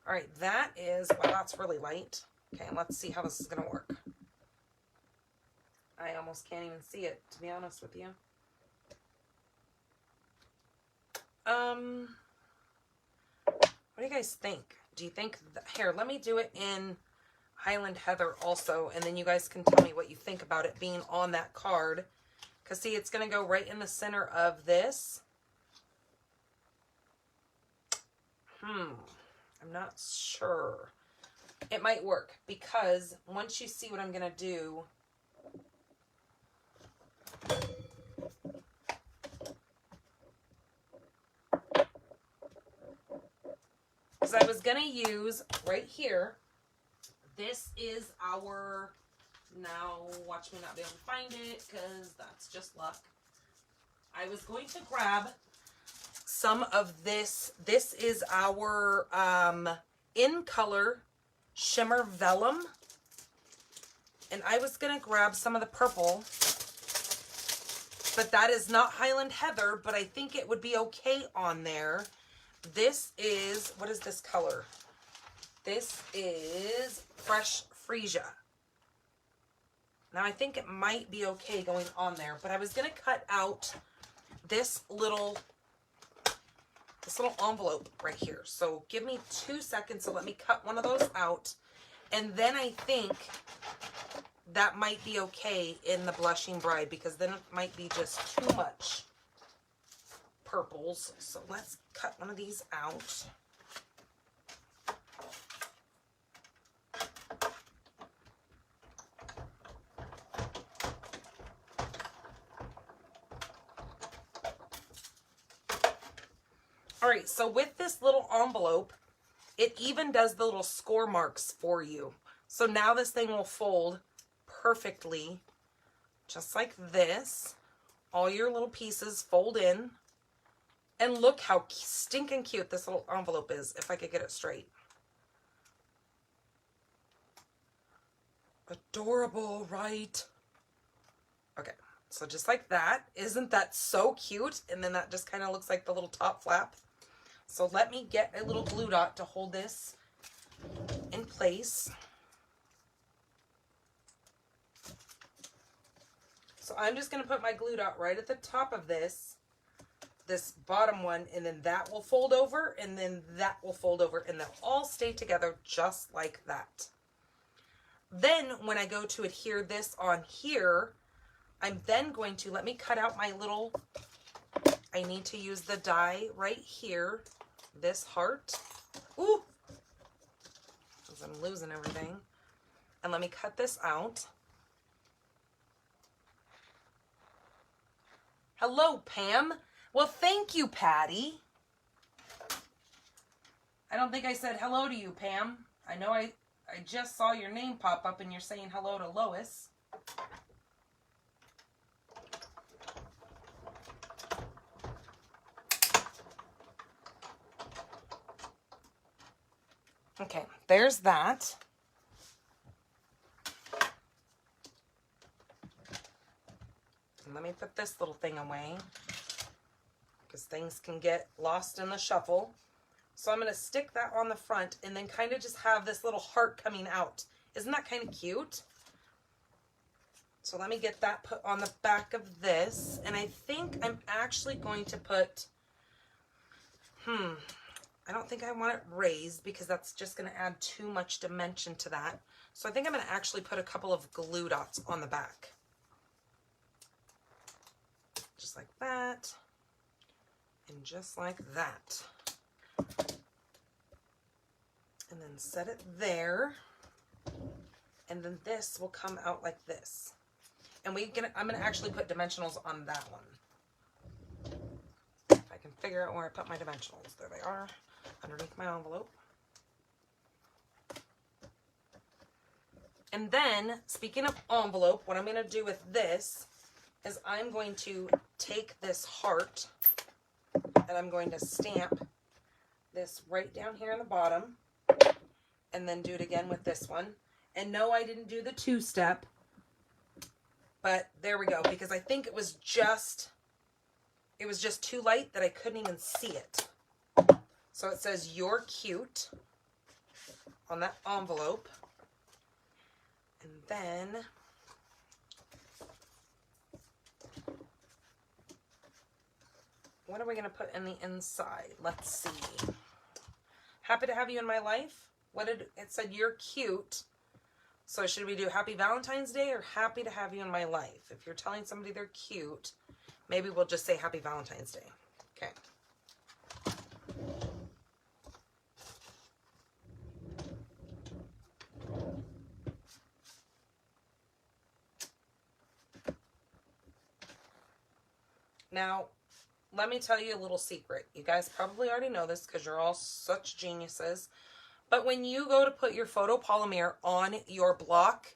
All right, that is, wow, that's really light. Okay, let's see how this is going to work. I almost can't even see it, to be honest with you. What do you guys think? Do you think, here, let me do it in Highland Heather also, and then you guys can tell me what you think about it being on that card. Because, see, it's going to go right in the center of this. I'm not sure. it might work, because once you see what I'm going to do, because I was going to use right here, this is our, now watch me not be able to find it because that's just luck. I was going to grab some of this. This is our In Color Shimmer Vellum. And I was going to grab some of the purple, but that is not Highland Heather, but I think it would be okay on there. This is, what is this color? This is Fresh Freesia. Now I think it might be okay going on there, but I was going to cut out this little envelope right here. So give me 2 seconds. So let me cut one of those out. And then I think that might be okay in the Blushing Bride, because then it might be just too much purples. So let's cut one of these out. All right, so with this little envelope, it even does the little score marks for you. So now this thing will fold perfectly, just like this. All your little pieces fold in. And look how stinking cute this little envelope is, if I could get it straight. Adorable, right? Okay, so just like that. Isn't that so cute? And then that just kind of looks like the little top flap. So let me get a little glue dot to hold this in place. So I'm just going to put my glue dot right at the top of this bottom one, and then that will fold over, and then that will fold over, and they'll all stay together just like that. Then when I go to adhere this on here, I'm then going to, let me cut out my little, I need to use the die right here, this heart. Ooh, because I'm losing everything. And let me cut this out. Hello, Pam. Well, thank you, Patty. I don't think I said hello to you, Pam. I know I just saw your name pop up and you're saying hello to Lois. Okay, there's that. And let me put this little thing away, because things can get lost in the shuffle. So I'm going to stick that on the front and then kind of just have this little heart coming out. Isn't that kind of cute? So let me get that put on the back of this. And I think I'm actually going to put, I don't think I want it raised because that's just going to add too much dimension to that. So I think I'm going to actually put a couple of glue dots on the back. Just like that. And just like that. And then set it there. And then this will come out like this. And I'm going to actually put dimensionals on that one. If I can figure out where I put my dimensionals. There they are, underneath my envelope. And then, speaking of envelope, what I'm going to do with this is I'm going to take this heart and I'm going to stamp this right down here in the bottom, and then do it again with this one. And no, I didn't do the two-step, but there we go, because I think it was just too light that I couldn't even see it. So it says "You're cute" on that envelope. And then what are we going to put in the inside? Let's see. Happy to have you in my life. What did it said? You're cute. So should we do Happy Valentine's Day or Happy to have you in my life? If you're telling somebody they're cute, maybe we'll just say Happy Valentine's Day. Okay. Now, let me tell you a little secret. You guys probably already know this because you're all such geniuses. But when you go to put your photopolymer on your block,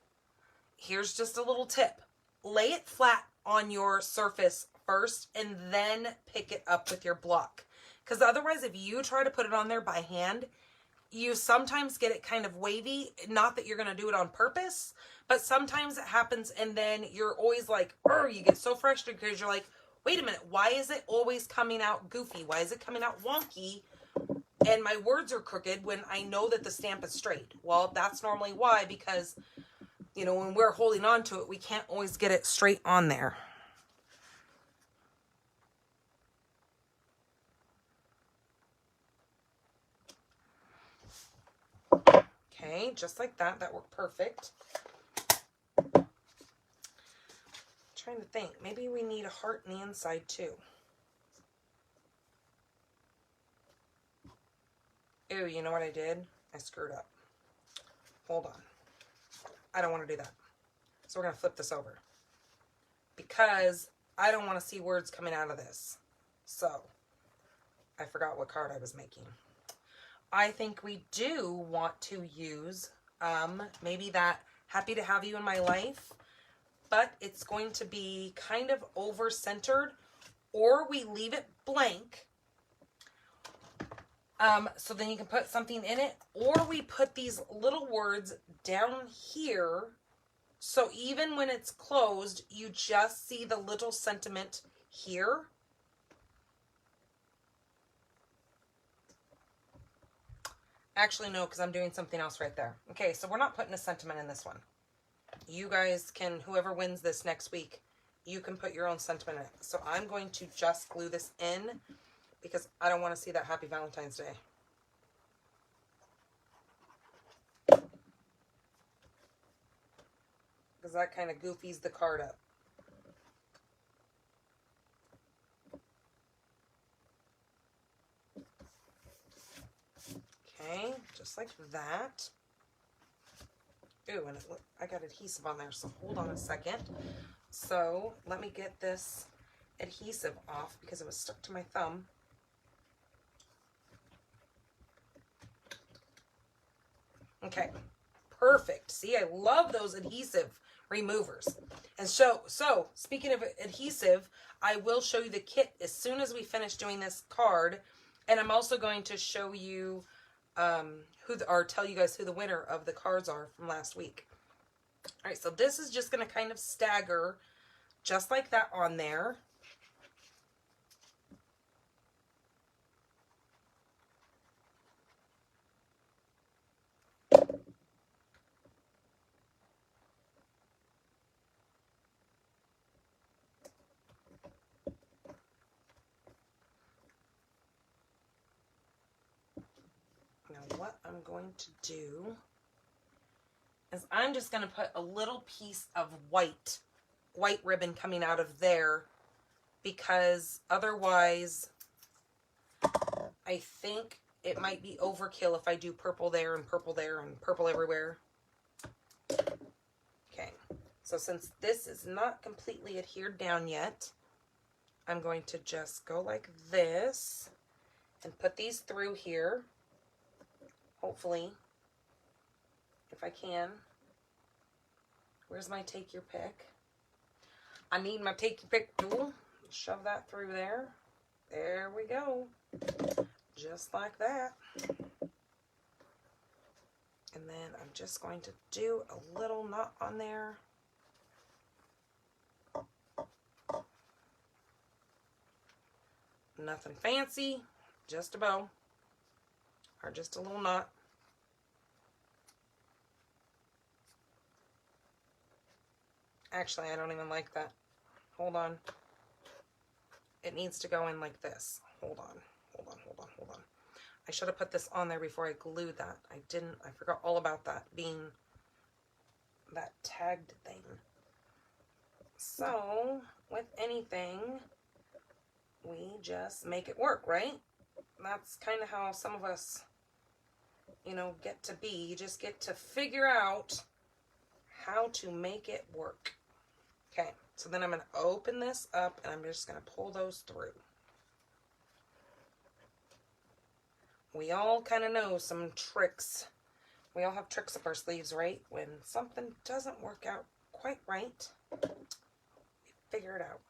here's just a little tip. Lay it flat on your surface first and then pick it up with your block. Because otherwise, if you try to put it on there by hand, you sometimes get it kind of wavy. Not that you're going to do it on purpose, but sometimes it happens and then you're always like, you get so frustrated because you're like, wait a minute, why is it always coming out goofy? Why is it coming out wonky? And my words are crooked when I know that the stamp is straight. Well, that's normally why, because, you know, when we're holding on to it, we can't always get it straight on there. Okay, just like that. That worked perfect. Trying to think. Maybe we need a heart in the inside too. Ew, you know what I did? I screwed up. Hold on. I don't want to do that. So we're going to flip this over. Because I don't want to see words coming out of this. So, I forgot what card I was making. I think we do want to use maybe that happy to have you in my life, but it's going to be kind of over-centered, or we leave it blank, so then you can put something in it, or we put these little words down here, so even when it's closed, you just see the little sentiment here. Actually, no, because I'm doing something else right there. Okay, so we're not putting a sentiment in this one. You guys can, whoever wins this next week, you can put your own sentiment in it. So I'm going to just glue this in because I don't want to see that Happy Valentine's Day. Because that kind of goofies the card up. Okay, just like that. Ooh, and I got adhesive on there, so hold on a second. So let me get this adhesive off because it was stuck to my thumb. Okay, perfect. See, I love those adhesive removers. And so speaking of adhesive, I will show you the kit as soon as we finish doing this card. And I'm also going to show you or tell you guys who the winner of the cards are from last week. All right, so this is just going to kind of stagger just like that on there. Now what I'm going to do is I'm just going to put a little piece of white ribbon coming out of there, because otherwise I think it might be overkill if I do purple there and purple everywhere. Okay, so since this is not completely adhered down yet, I'm going to just go like this and put these through here, hopefully, if I can. Where's my take your pick? I need my take your pick tool. Shove that through there. There we go. Just like that. And then I'm just going to do a little knot on there. Nothing fancy, just a bow, or just a little knot. Actually, I don't even like that. Hold on. It needs to go in like this. Hold on. I should have put this on there before I glued that. I didn't. I forgot all about that being that tagged thing. So, with anything, we just make it work, right? That's kind of how some of us, you know, get to be. You just get to figure out how to make it work. Okay, so then I'm going to open this up and I'm just going to pull those through. We all kind of know some tricks. We all have tricks up our sleeves, right? When something doesn't work out quite right, we figure it out.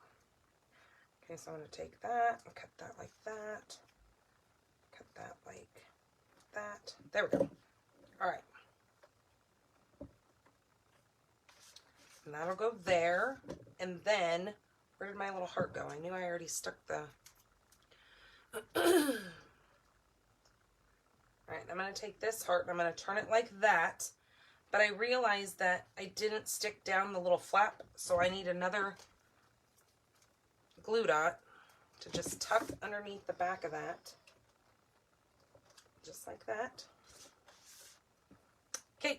Okay, so I'm going to take that and cut that like that. Cut that like that. There we go. All right. And that'll go there. And then, where did my little heart go? I knew I already stuck the... Alright, I'm going to take this heart and I'm going to turn it like that. But I realized that I didn't stick down the little flap, so I need another glue dot to just tuck underneath the back of that. Just like that. Okay,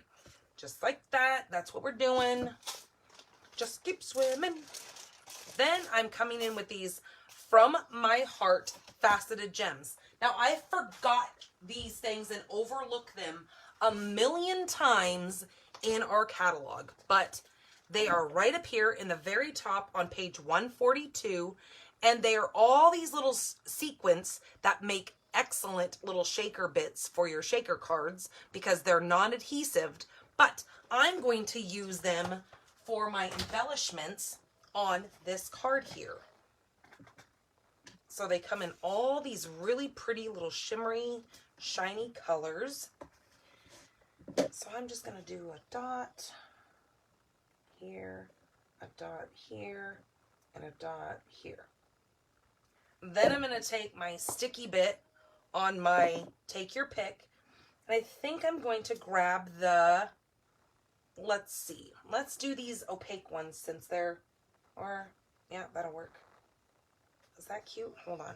just like that. That's what we're doing. Just keep swimming. Then I'm coming in with these From My Heart faceted gems. Now, I forgot these things and overlooked them a million times in our catalog, but they are right up here in the very top on page 142, and they are all these little sequins that make excellent little shaker bits for your shaker cards because they're non-adhesive, but I'm going to use them for my embellishments on this card here. So they come in all these really pretty little shimmery, shiny colors. So I'm just going to do a dot here, a dot here, and a dot here. Then I'm going to take my sticky bit on my take your pick. And I think I'm going to grab the, let's see, let's do these opaque ones since they're, or, yeah, that'll work. Is that cute? Hold on.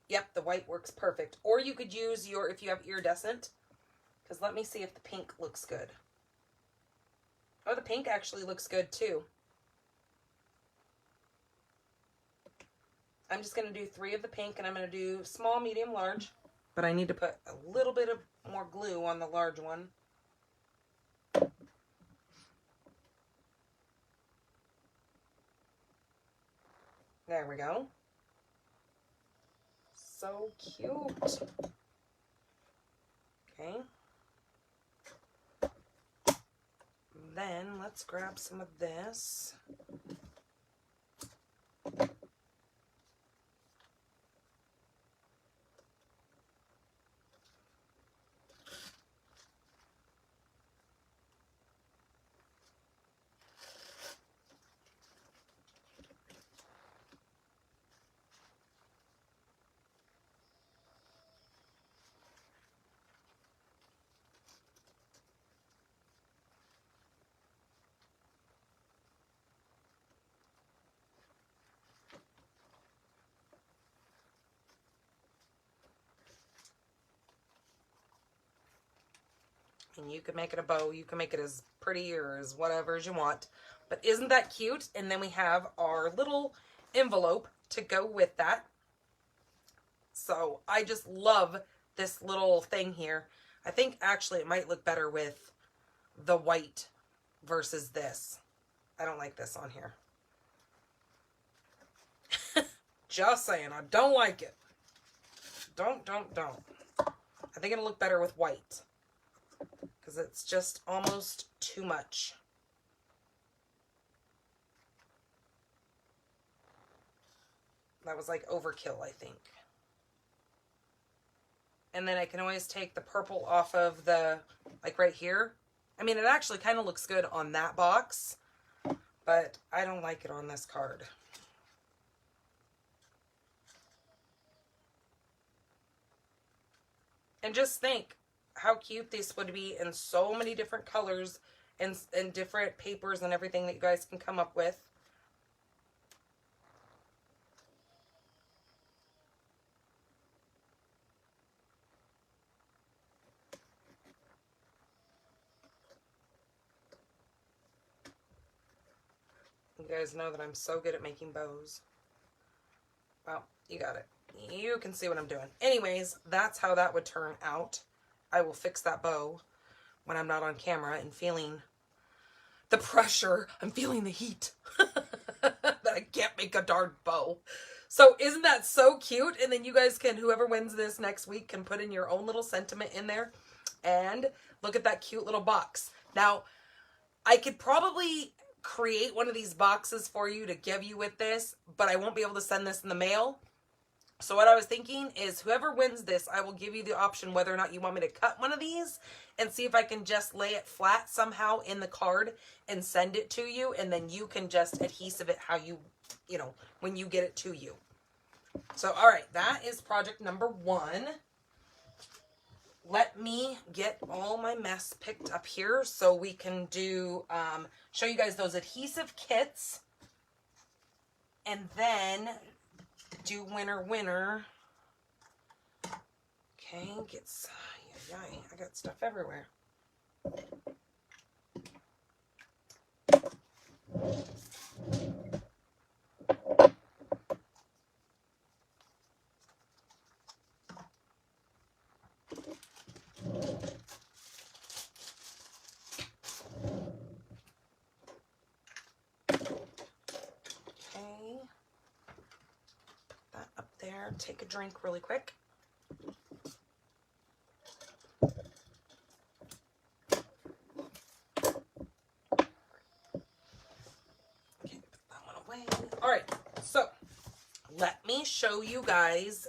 Yep, the white works perfect. Or you could use your, if you have iridescent, because let me see if the pink looks good. Oh, the pink actually looks good too. I'm just going to do 3 of the pink, and I'm going to do small, medium, large. But I need to put a little bit of more glue on the large one. There we go. So cute. Okay. Then let's grab some of this. And you can make it a bow. You can make it as pretty or as whatever as you want. But isn't that cute? And then we have our little envelope to go with that. So I just love this little thing here. I think actually it might look better with the white versus this. I don't like this on here. Just saying, I don't like it. Don't. I think it'll look better with white. Because it's just almost too much. That was like overkill, I think. And then I can always take the purple off of the, like right here. I mean, it actually kind of looks good on that box, but I don't like it on this card. And just think how cute this would be in so many different colors and different papers and everything that you guys can come up with. You guys know that I'm so good at making bows. Well, you got it. You can see what I'm doing. Anyways, that's how that would turn out. I will fix that bow when I'm not on camera and feeling the pressure. I'm feeling the heat that I can't make a darn bow. So isn't that so cute? And then you guys can, whoever wins this next week, can put in your own little sentiment in there. And look at that cute little box. Now, I could probably create one of these boxes for you to give you with this, but I won't be able to send this in the mail. So what I was thinking is whoever wins this, I will give you the option whether or not you want me to cut one of these and see if I can just lay it flat somehow in the card and send it to you. And then you can just adhesive it how you know, when you get it to you. So, all right, that is project number 1. Let me get all my mess picked up here so we can do, show you guys those adhesive kits. And then do winner. Okay, I got stuff everywhere. Take a drink really quick. Okay, put that one away. All right, so let me show you guys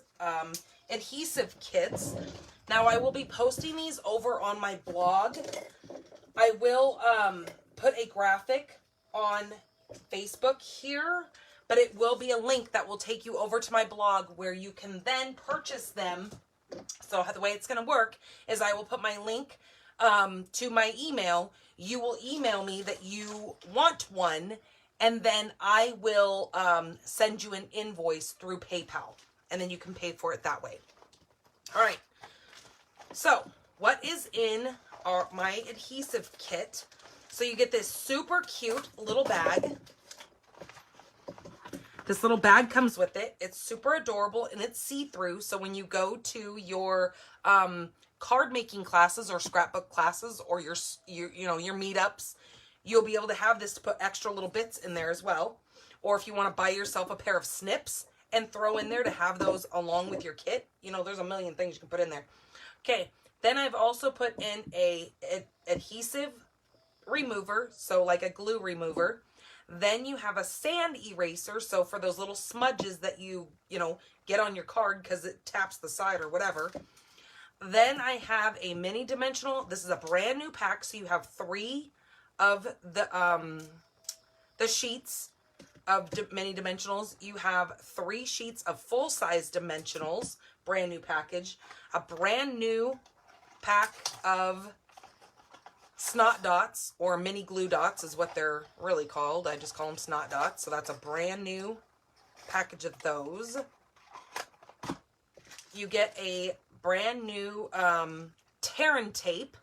adhesive kits. Now I will be posting these over on my blog. I will put a graphic on Facebook here, but it will be a link that will take you over to my blog where you can then purchase them. So the way it's going to work is I will put my link to my email. You will email me that you want one, and then I will send you an invoice through PayPal, and then you can pay for it that way. All right. So what is in my adhesive kit? So you get this super cute little bag. This little bag comes with it. It's super adorable and it's see-through. So when you go to your card making classes or scrapbook classes or your meetups, you'll be able to have this to put extra little bits in there as well. Or if you want to buy yourself a pair of snips and throw in there to have those along with your kit, there's a million things you can put in there. Okay, then I've also put in a adhesive remover, so like a glue remover. Then you have a sand eraser, so for those little smudges that you get on your card because it taps the side or whatever. Then I have a mini dimensional. This is a brand new pack, so you have 3 of the sheets of mini dimensionals. You have 3 sheets of full-size dimensionals, brand new package. A brand new pack of snot dots, or mini glue dots is what they're really called. I just call them snot dots. So that's a brand new package of those. You get a brand new Terran tape.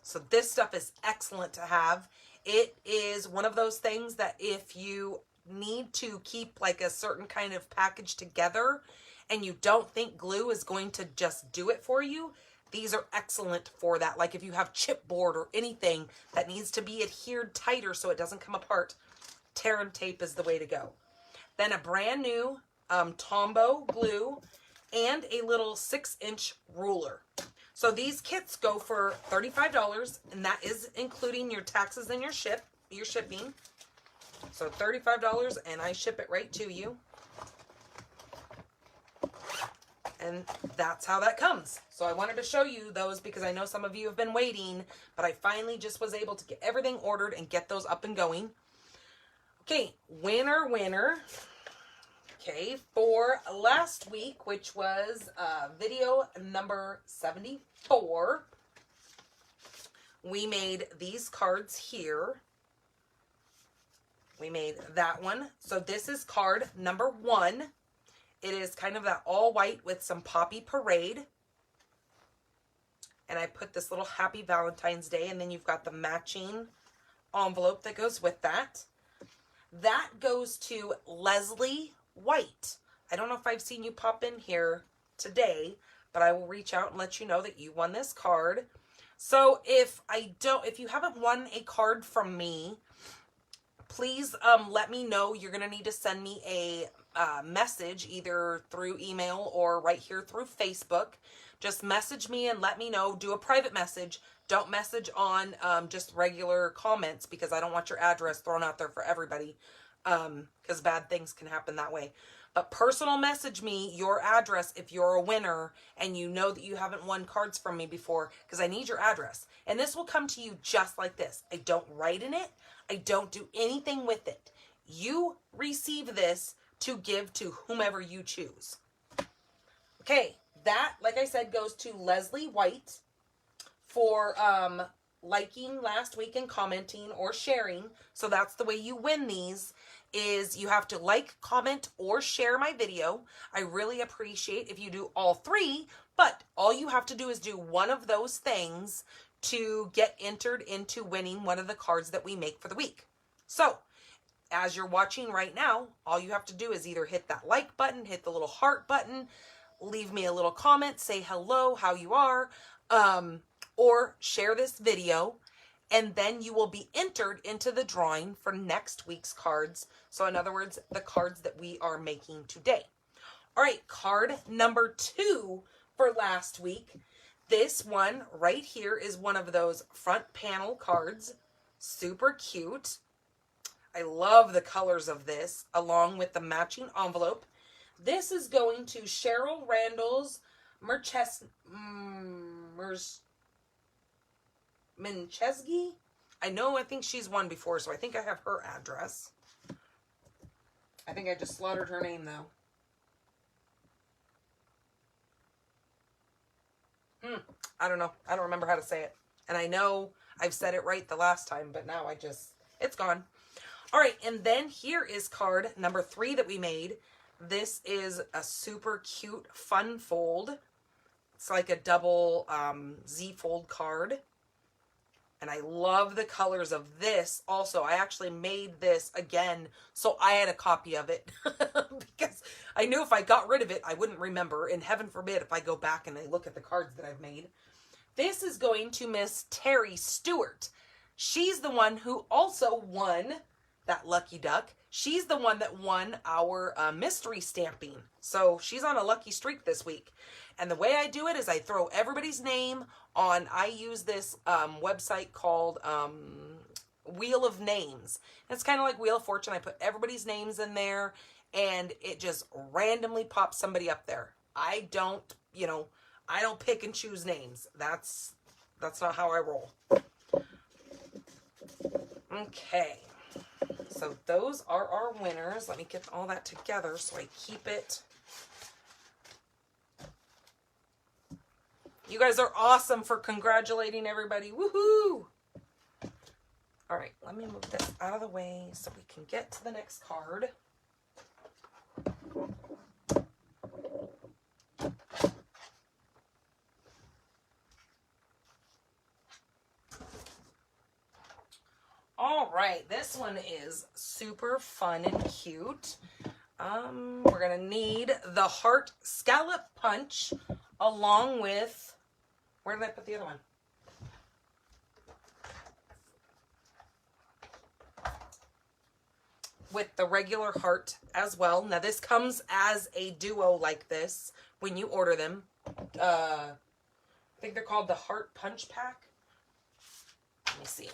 So this stuff is excellent to have. It is one of those things that if you need to keep like a certain kind of package together and you don't think glue is going to just do it for you, these are excellent for that. Like if you have chipboard or anything that needs to be adhered tighter so it doesn't come apart, Terran tape is the way to go. Then a brand new Tombow glue and a little 6-inch ruler. So these kits go for $35, and that is including your taxes and your shipping. So $35, and I ship it right to you. And that's how that comes. So I wanted to show you those because I know some of you have been waiting, but I finally just was able to get everything ordered and get those up and going. Okay, winner. Okay, for last week, which was video number 74, we made these cards here. We made that one. So this is card number 1. It is kind of that all white with some poppy parade. And I put this little happy Valentine's Day, and then you've got the matching envelope that goes with that. That goes to Leslie White. I don't know if I've seen you pop in here today, but I will reach out and let you know that you won this card. So if you haven't won a card from me, please let me know. You're going to need to send me a message either through email or right here through Facebook. Just message me and let me know. Do a private message. Don't message on just regular comments, because I don't want your address thrown out there for everybody, because bad things can happen that way. But personal message me your address if you're a winner and you know that you haven't won cards from me before, because I need your address. And this will come to you just like this. I don't write in it. I don't do anything with it. You receive this to give to whomever you choose. Okay, that, like I said, goes to Leslie White for liking last week and commenting or sharing. So that's the way you win these, is you have to like, comment, or share my video. I really appreciate if you do all three, but all you have to do is do one of those things to get entered into winning one of the cards that we make for the week. So, as you're watching right now, all you have to do is either hit that like button, hit the little heart button, leave me a little comment, say hello, how you are, or share this video, and then you will be entered into the drawing for next week's cards. So in other words, the cards that we are making today. All right, card number 2 for last week. This one right here is one of those front panel cards. Super cute. I love the colors of this, along with the matching envelope. This is going to Cheryl Randall's Minchesky. I think she's won before, so I think I have her address. I think I just slaughtered her name, though. I don't know. I don't remember how to say it. And I know I've said it right the last time, but now it's gone. All right, and then here is card number 3 that we made. This is a super cute fun fold. It's like a double Z fold card. And I love the colors of this. Also, I actually made this again, so I had a copy of it. Because I knew if I got rid of it, I wouldn't remember. And heaven forbid if I go back and I look at the cards that I've made. This is going to Miss Terry Stewart. She's the one who also won that lucky duck. She's the one that won our mystery stamping. So she's on a lucky streak this week. And the way I do it is I throw everybody's name on, I use this website called Wheel of Names. It's kind of like Wheel of Fortune. I put everybody's names in there and it just randomly pops somebody up there. I don't pick and choose names. That's not how I roll. Okay. So those are our winners. Let me get all that together so I keep it. You guys are awesome for congratulating everybody. Woohoo! All right, let me move this out of the way so we can get to the next card. All right, this one is super fun and cute. We're gonna need the heart scallop punch along with, where did I put the other one? With the regular heart as well. Now this comes as a duo like this when you order them. I think they're called the Heart Punch Pack. Let me see.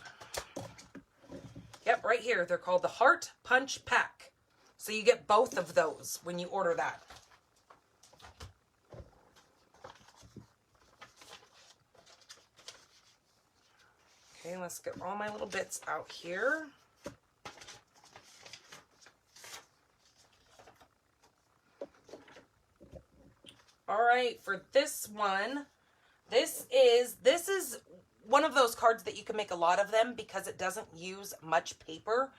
Yep, right here. They're called the Heart Punch Pack. So you get both of those when you order that. Okay, let's get all my little bits out here. All right, for this one, this is one of those cards that you can make a lot of them because it doesn't use much paper.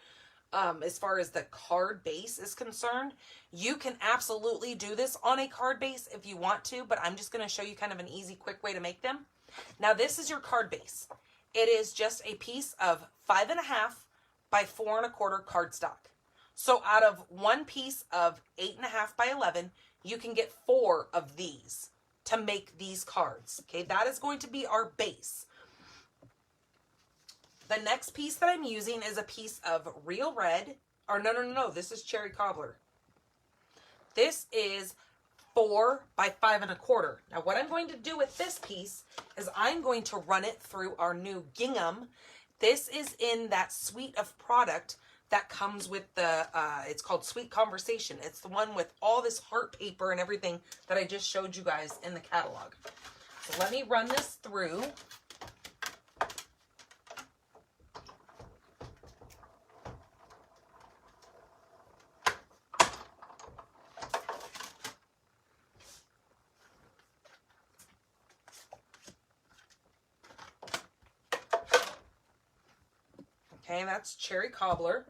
As far as the card base is concerned, you can absolutely do this on a card base if you want to, but I'm just going to show you kind of an easy, quick way to make them. Now, this is your card base. It is just a piece of 5.5 by 4.25 cardstock. So out of one piece of 8.5 by 11, you can get 4 of these to make these cards. Okay, that is going to be our base. The next piece that I'm using is a piece of real red, or no, this is cherry cobbler. This is 4 by 5 1/4. Now what I'm going to do with this piece is I'm going to run it through our new gingham. This is in that suite of product that comes with the, it's called Sweet Conversation. It's the one with all this heart paper and everything that I just showed you guys in the catalog. So let me run this through. Okay, that's cherry cobbler.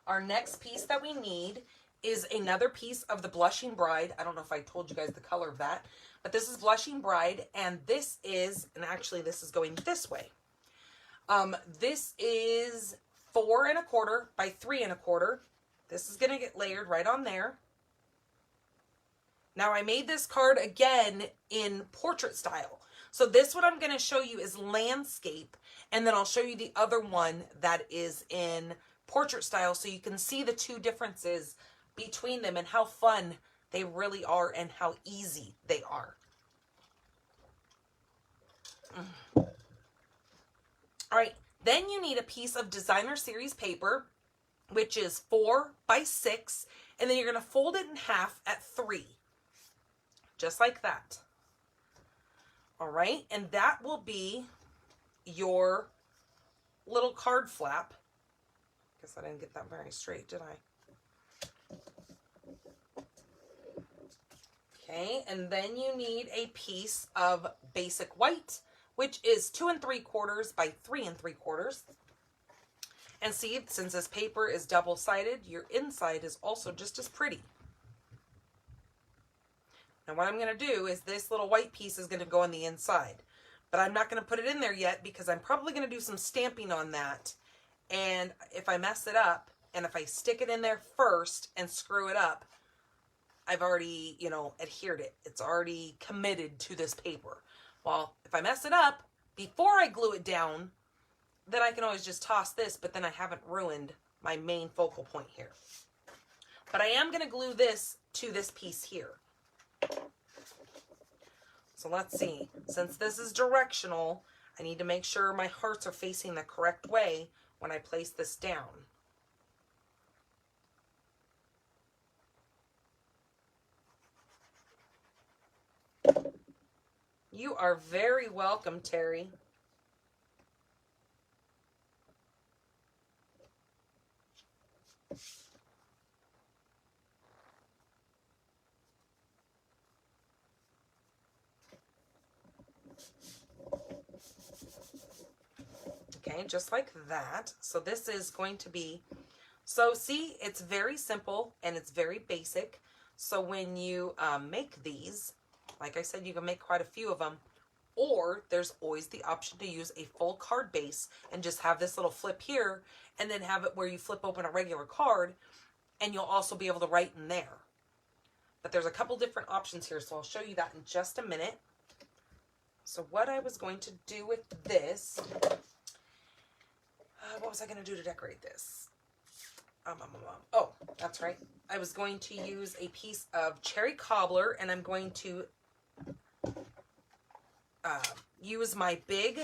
Our next piece that we need is another piece of the Blushing Bride. I don't know if I told you guys the color of that, but this is Blushing Bride, and this is, and actually this is going this way. This is 4 1/4 by 3 1/4. This is going to get layered right on there. Now I made this card again in portrait style. So this one I'm going to show you is landscape, and then I'll show you the other one that is in portrait style so you can see the two differences between them and how fun they really are and how easy they are. All right, then you need a piece of designer series paper, which is 4 by 6, and then you're going to fold it in half at 3, just like that. All right, and that will be your little card flap. Guess I didn't get that very straight, did I? Okay, and then you need a piece of basic white, which is 2 3/4 by 3 3/4. And see, since this paper is double-sided, your inside is also just as pretty. Now what I'm going to do is this little white piece is going to go on the inside. But I'm not going to put it in there yet because I'm probably going to do some stamping on that. And if I mess it up, and if I stick it in there first and screw it up, I've already, you know, adhered it. It's already committed to this paper. Well, if I mess it up before I glue it down, then I can always just toss this, but then I haven't ruined my main focal point here. But I am going to glue this to this piece here. So let's see, since this is directional, I need to make sure my hearts are facing the correct way when I place this down. You are very welcome, Terry. Okay, just like that. So this is going to be, so see, it's very simple and it's very basic. So when you make these, like I said, you can make quite a few of them, or there's always the option to use a full card base and just have this little flip here and then have it where you flip open a regular card and you'll also be able to write in there. But there's a couple different options here, so I'll show you that in just a minute. So what I was going to do with this, what was I going to do to decorate this? Oh, that's right. I was going to use a piece of cherry cobbler, and I'm going to use my big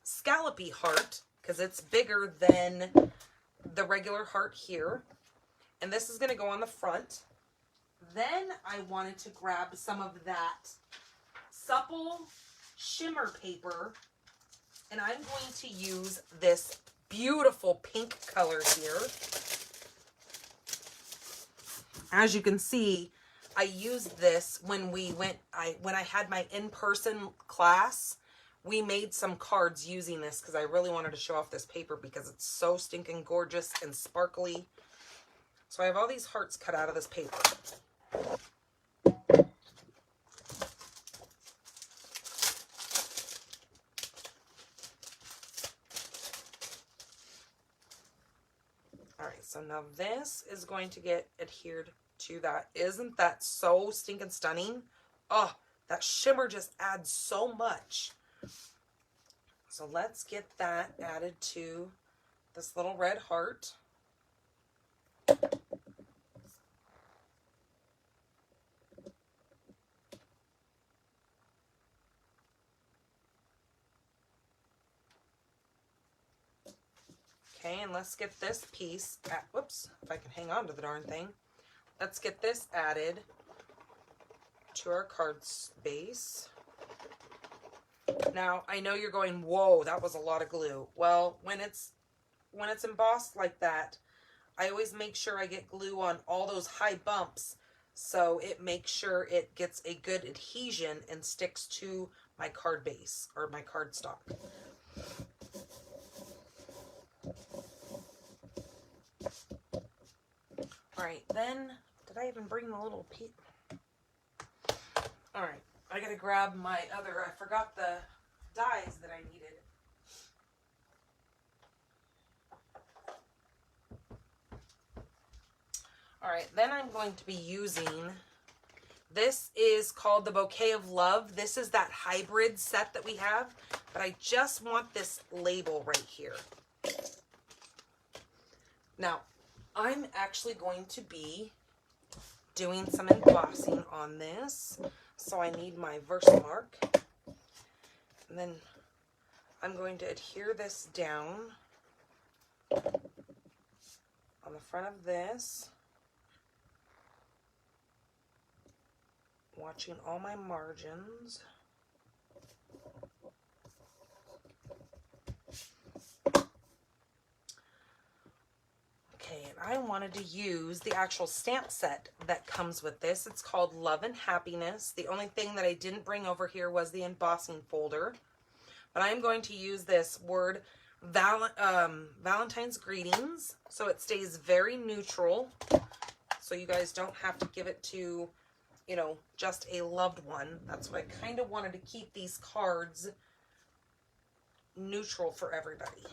scallopy heart, because it's bigger than the regular heart here. And this is going to go on the front. Then I wanted to grab some of that supple shimmer paper, and I'm going to use this beautiful pink color here. As you can see, I used this when we went, when I had my in-person class. We made some cards using this because I really wanted to show off this paper because it's so stinking gorgeous and sparkly. So I have all these hearts cut out of this paper. Alright, so now this is going to get adhered to that. Isn't that so stinking stunning? Oh, that shimmer just adds so much. So let's get that added to this little red heart. Okay, and let's get this piece, whoops, if I can hang on to the darn thing. Let's get this added to our card base. Now, I know you're going, whoa, that was a lot of glue. Well, when it's embossed like that, I always make sure I get glue on all those high bumps so it makes sure it gets a good adhesion and sticks to my card base or my cardstock. All right, then, did I even bring the little piece? All right, I gotta grab my other, I forgot the dies that I needed. All right, then I'm going to be using, this is called the Bouquet of Love. This is that hybrid set that we have, but I just want this label right here. Now, I'm actually going to be doing some embossing on this, so I need my Versamark. And then I'm going to adhere this down on the front of this, watching all my margins. Okay, and I wanted to use the actual stamp set that comes with this. It's called Love and Happiness. The only thing that I didn't bring over here was the embossing folder. But I'm going to use this word Valentine's Greetings, so it stays very neutral, so you guys don't have to give it to, you know, just a loved one. That's what I kind of wanted to keep these cards neutral for everybody.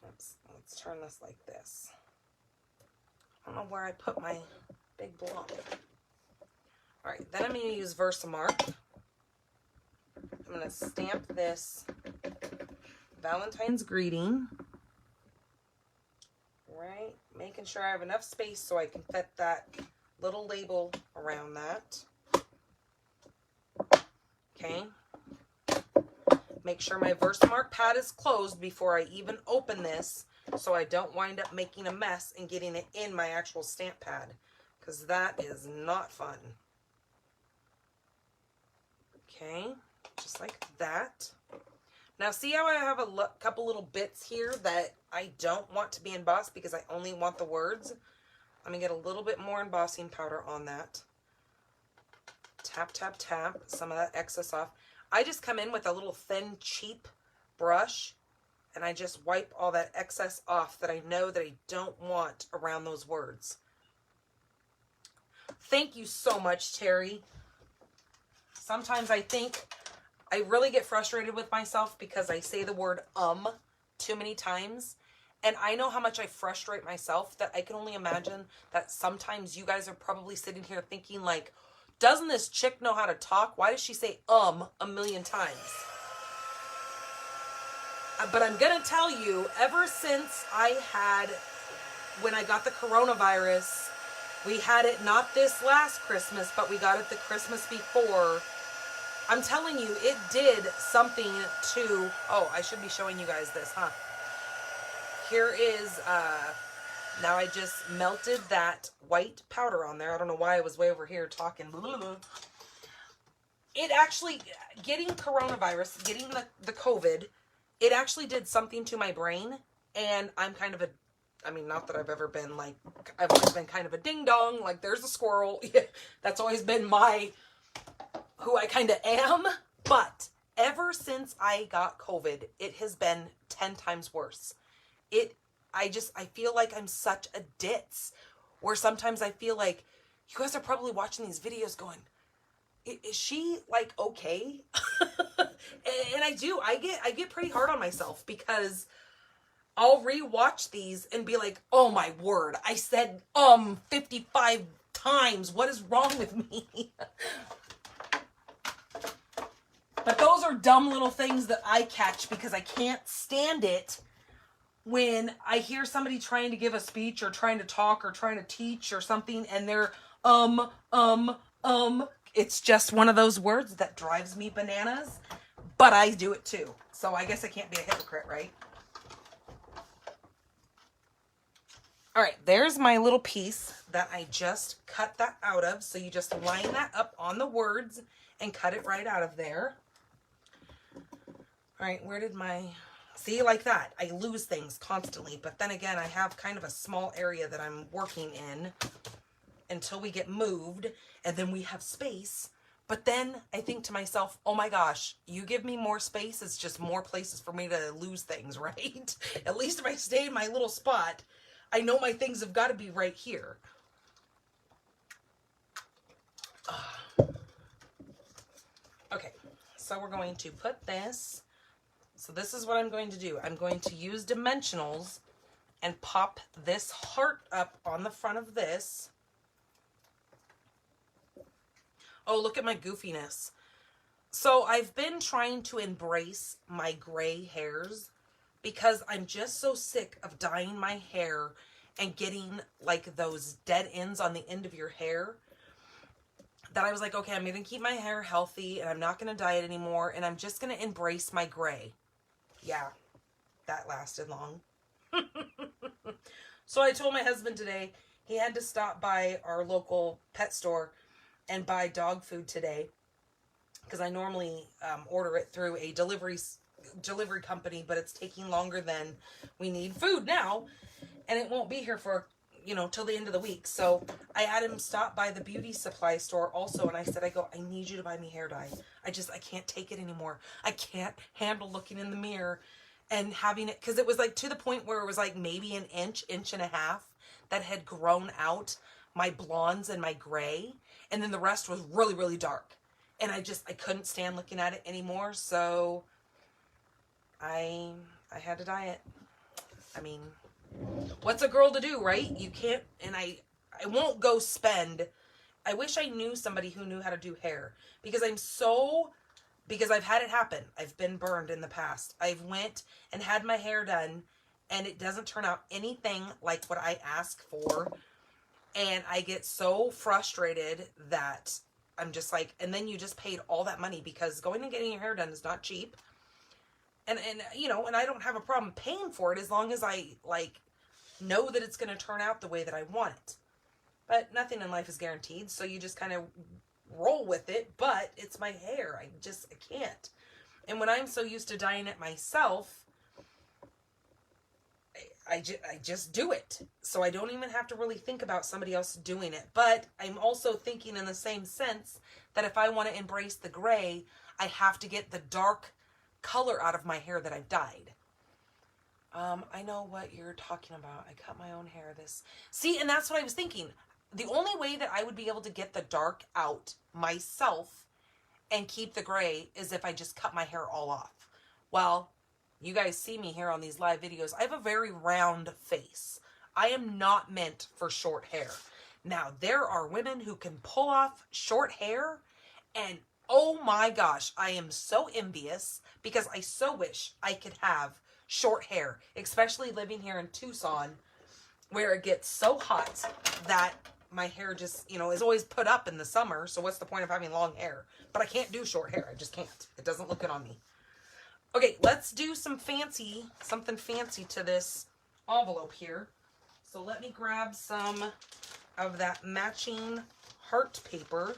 Oops, let's turn this like this. I don't know where I put my big block. All right, then I'm going to use Versamark. I'm going to stamp this Valentine's Greeting. Right, making sure I have enough space so I can fit that little label around that. Okay. Make sure my Versamark pad is closed before I even open this, so I don't wind up making a mess and getting it in my actual stamp pad, because that is not fun. Okay, just like that. Now see how I have a couple little bits here that I don't want to be embossed because I only want the words? I'm going to get a little bit more embossing powder on that. Tap, tap, tap some of that excess off. I just come in with a little thin, cheap brush, and I just wipe all that excess off that I know that I don't want around those words. Thank you so much, Terry. Sometimes I think I really get frustrated with myself because I say the word too many times. And I know how much I frustrate myself, that I can only imagine that sometimes you guys are probably sitting here thinking like, doesn't this chick know how to talk? Why does she say a million times? But I'm going to tell you, ever since when I got the coronavirus, we had it not this last Christmas, but we got it the Christmas before. I'm telling you, it did something to, oh, I should be showing you guys this, huh? Here is, now I just melted that white powder on there. I don't know why I was way over here talking. It actually, getting coronavirus, getting the COVID, it actually did something to my brain. And I'm kind of not that I've ever been like, I've always been kind of a ding-dong, like there's a squirrel. That's always been who I kind of am. But ever since I got COVID, it has been 10 times worse. I feel like I'm such a ditz, where sometimes I feel like you guys are probably watching these videos going, is she like okay? And I get pretty hard on myself because I'll rewatch these and be like, oh my word, I said 55 times. What is wrong with me? But those are dumb little things that I catch because I can't stand it when I hear somebody trying to give a speech or trying to talk or trying to teach or something and they're it's just one of those words that drives me bananas, but I do it too. So I guess I can't be a hypocrite, right? All right, there's my little piece that I just cut that out of. So you just line that up on the words and cut it right out of there. All right, where did my... See, like that. I lose things constantly. But then again, I have kind of a small area that I'm working in until we get moved. And then we have space. But then I think to myself, oh my gosh, you give me more space, it's just more places for me to lose things, right? At least if I stay in my little spot, I know my things have got to be right here. Okay, so we're going to put this. So this is what I'm going to do. I'm going to use dimensionals and pop this heart up on the front of this. Oh, look at my goofiness. So I've been trying to embrace my gray hairs because I'm just so sick of dyeing my hair and getting like those dead ends on the end of your hair that I was like, okay, I'm going to keep my hair healthy and I'm not going to dye it anymore and I'm just going to embrace my gray. Yeah, that lasted long. So I told my husband today he had to stop by our local pet store and buy dog food today because I normally order it through a delivery company, but it's taking longer than we need food now, and it won't be here for, you know, till the end of the week. So I had him stop by the beauty supply store also, and I said, I need you to buy me hair dye. I can't take it anymore. I can't handle looking in the mirror and having it, because it was like to the point where it was like maybe an inch and a half that had grown out my blondes and my gray, and then the rest was really, really dark. And I couldn't stand looking at it anymore, so I had to dye it. I mean, what's a girl to do, right? You can't, and I won't go spend. I wish I knew somebody who knew how to do hair, because I've had it happen. I've been burned in the past. I've went and had my hair done, and it doesn't turn out anything like what I ask for. And I get so frustrated that I'm just like, and then you just paid all that money, because going and getting your hair done is not cheap. And you know, and I don't have a problem paying for it as long as I like know that it's going to turn out the way that I want it. But nothing in life is guaranteed, so you just kind of roll with it. But it's my hair. I can't. And when I'm so used to dyeing it myself, I just do it. So I don't even have to really think about somebody else doing it. But I'm also thinking in the same sense that if I want to embrace the gray, I have to get the dark color out of my hair that I've dyed. I know what you're talking about. I cut my own hair. See, and that's what I was thinking. The only way that I would be able to get the dark out myself and keep the gray is if I just cut my hair all off. Well, you guys see me here on these live videos. I have a very round face. I am not meant for short hair. Now, there are women who can pull off short hair, and oh my gosh, I am so envious, because I so wish I could have short hair, especially living here in Tucson, where it gets so hot that my hair just, you know, is always put up in the summer. So what's the point of having long hair? But I can't do short hair. I just can't. It doesn't look good on me. Okay, let's do something fancy to this envelope here. So let me grab some of that matching heart paper.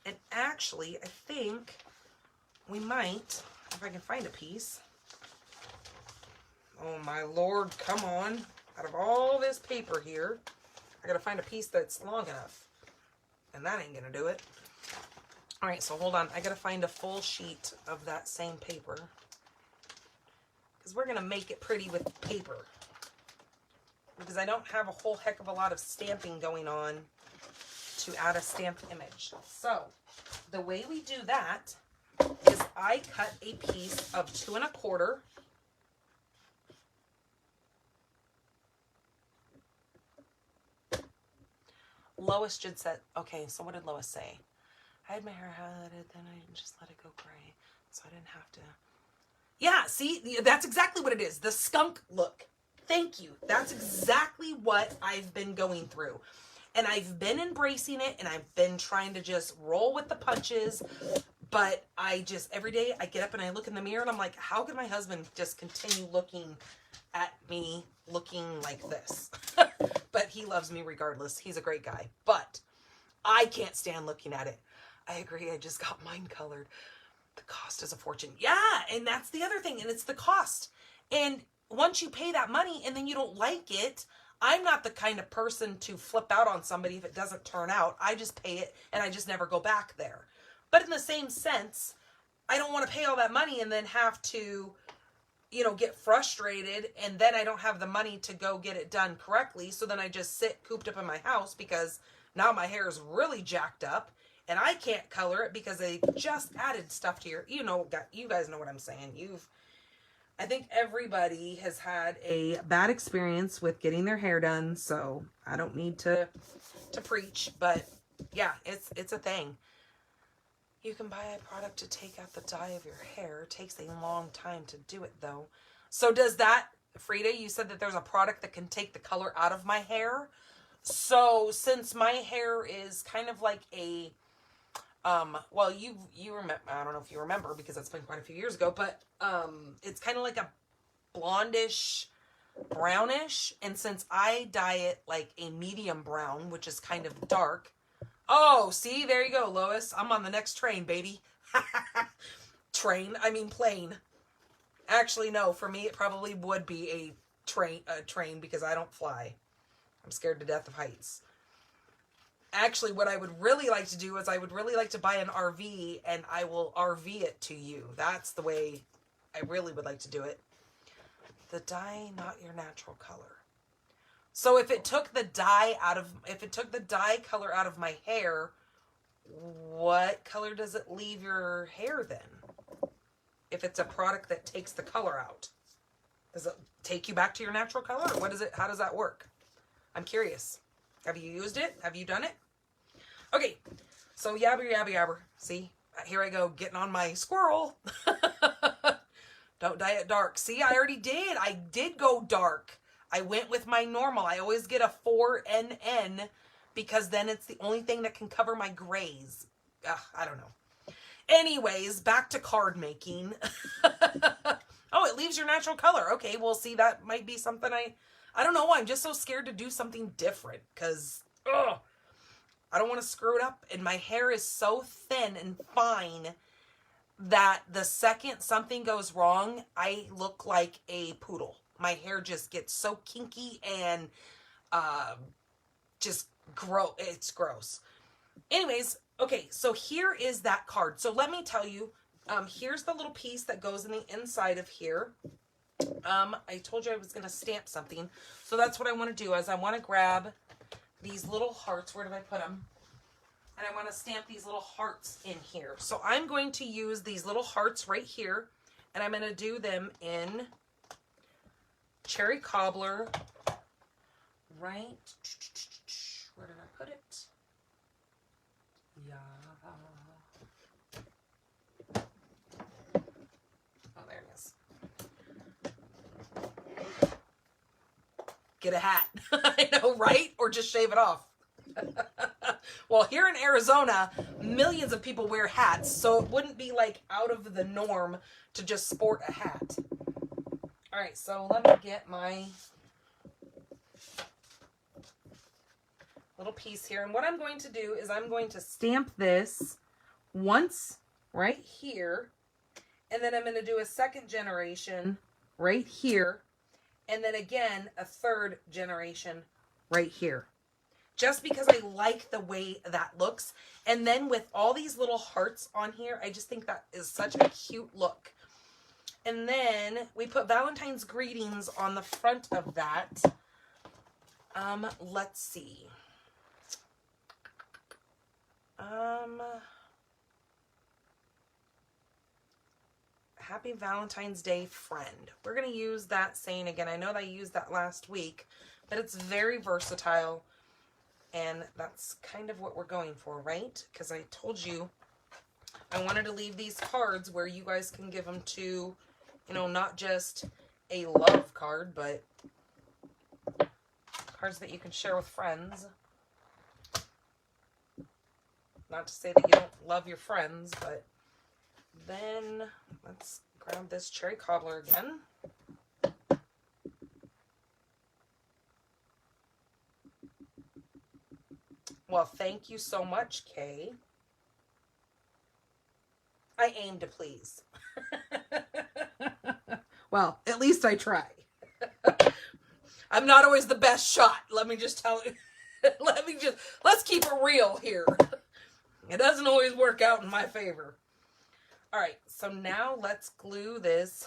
And actually, I think we might, if I can find a piece. Oh my Lord, come on. Out of all this paper here, I gotta find a piece that's long enough. And that ain't gonna do it. All right, so hold on. I gotta find a full sheet of that same paper, because we're going to make it pretty with paper, because I don't have a whole heck of a lot of stamping going on to add a stamped image. So the way we do that is I cut a piece of 2 1/4. Lois just said, okay, so what did Lois say? I had my hair highlighted, then I just let it go gray, so I didn't have to. Yeah, see, that's exactly what it is. The skunk look. Thank you. That's exactly what I've been going through. And I've been embracing it, and I've been trying to just roll with the punches. But I just, every day I get up and I look in the mirror and I'm like, how can my husband just continue looking at me looking like this? But he loves me regardless. He's a great guy. But I can't stand looking at it. I agree. I just got mine colored. The cost is a fortune. Yeah, and that's the other thing. And it's the cost. And once you pay that money and then you don't like it, I'm not the kind of person to flip out on somebody if it doesn't turn out. I just pay it and I just never go back there. But in the same sense, I don't want to pay all that money and then have to, you know, get frustrated, and then I don't have the money to go get it done correctly. So then I just sit cooped up in my house because now my hair is really jacked up and I can't color it because they just added stuff to your, you guys know what I'm saying. I think everybody has had a bad experience with getting their hair done, so I don't need to preach, but yeah, it's a thing. You can buy a product to take out the dye of your hair. It takes a long time to do it, though. So does that, Frida, you said that there's a product that can take the color out of my hair. So since my hair is kind of like a, well, you remember, I don't know if you remember because it's been quite a few years ago, but it's kind of like a blondish, brownish. And since I dye it like a medium brown, which is kind of dark. Oh, see, there you go, Lois. I'm on the next train, baby. Plane. Actually, no, for me, it probably would be a train because I don't fly. I'm scared to death of heights. Actually, what I would really like to do is I would really like to buy an RV and I will RV it to you. That's the way I really would like to do it. The dye, not your natural color. So if it took the dye color out of my hair, what color does it leave your hair then? If it's a product that takes the color out, does it take you back to your natural color? Or how does that work? I'm curious. Have you used it? Have you done it? Okay. So yabber, yabber, yabber. See, here I go getting on my squirrel. Don't dye it dark. See, I already did. I did go dark. I went with my normal. I always get a 4NN because then it's the only thing that can cover my grays. I don't know. Anyways, back to card making. Oh, it leaves your natural color. Okay, well, see, that might be something I don't know. I'm just so scared to do something different because, I don't want to screw it up. And my hair is so thin and fine that the second something goes wrong, I look like a poodle. My hair just gets so kinky and just it's gross. Anyways, okay, so here is that card. So let me tell you, here's the little piece that goes in the inside of here. I told you I was going to stamp something. So that's what I want to do is I want to grab these little hearts. Where did I put them? And I want to stamp these little hearts in here. So I'm going to use these little hearts right here. And I'm going to do them in Cherry Cobbler, right? Where did I put it? Yeah. Oh, there it is. Get a hat. I know, right? Or just shave it off. Well, here in Arizona, millions of people wear hats, so it wouldn't be like out of the norm to just sport a hat. All right, so let me get my little piece here. And what I'm going to do is I'm going to stamp this once right here. And then I'm going to do a second generation right here. And then again, a third generation right here. Just because I like the way that looks. And then with all these little hearts on here, I just think that is such a cute look. And then we put Valentine's greetings on the front of that. Let's see. Happy Valentine's Day, friend. We're going to use that saying again. I know that I used that last week, but it's very versatile. And that's kind of what we're going for, right? Because I told you I wanted to leave these cards where you guys can give them to, you know, not just a love card, but cards that you can share with friends. Not to say that you don't love your friends, but then let's grab this cherry cobbler again. Well, thank you so much, Kay. I aim to please. Well, at least I try. I'm not always the best shot. Let me just tell you. Let's keep it real here. It doesn't always work out in my favor. All right, so now let's glue this.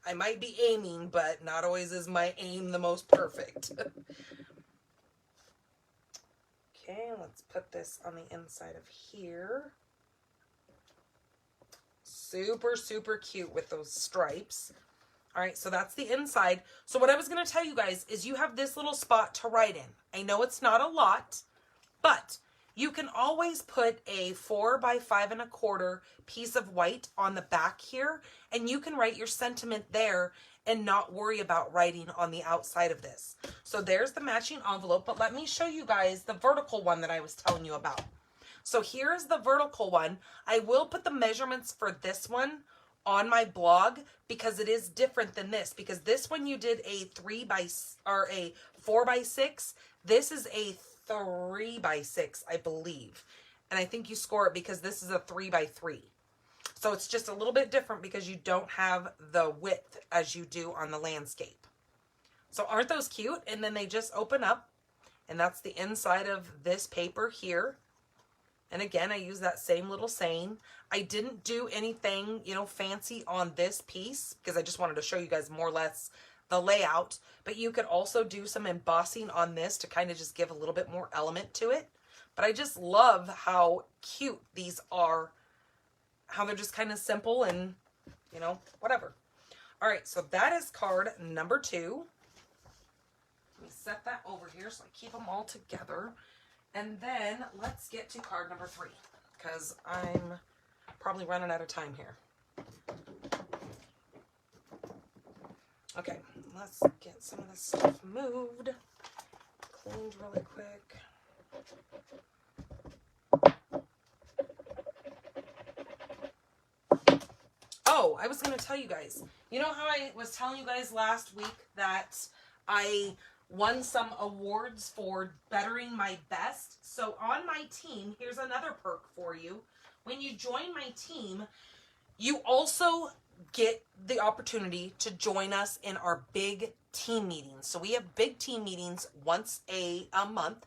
I might be aiming, but not always is my aim the most perfect. Okay, let's put this on the inside of here. Super, super cute with those stripes. All right, so that's the inside. So what I was going to tell you guys is you have this little spot to write in. I know it's not a lot, but you can always put a 4 by 5 1/4 piece of white on the back here, and you can write your sentiment there and not worry about writing on the outside of this. So there's the matching envelope, but let me show you guys the vertical one that I was telling you about. So here's the vertical one. I will put the measurements for this one on my blog because it is different than this, because this one you did a 4 by 6. This is a 3 by 6, I believe. And I think you score it because this is a 3 by 3. So it's just a little bit different because you don't have the width as you do on the landscape. So aren't those cute? And then they just open up, and that's the inside of this paper here. And again, I use that same little saying. I didn't do anything, you know, fancy on this piece because I just wanted to show you guys more or less the layout. But you could also do some embossing on this to kind of just give a little bit more element to it. But I just love how cute these are, how they're just kind of simple and, you know, whatever. All right, so that is card number 2. Let me set that over here so I keep them all together. And then let's get to card number 3 because I'm probably running out of time here. Okay, let's get some of this stuff moved, cleaned really quick. Oh, I was going to tell you guys, you know how I was telling you guys last week that I won some awards for bettering my best? So on my team, here's another perk for you. When you join my team, you also get the opportunity to join us in our big team meetings. So we have big team meetings once a month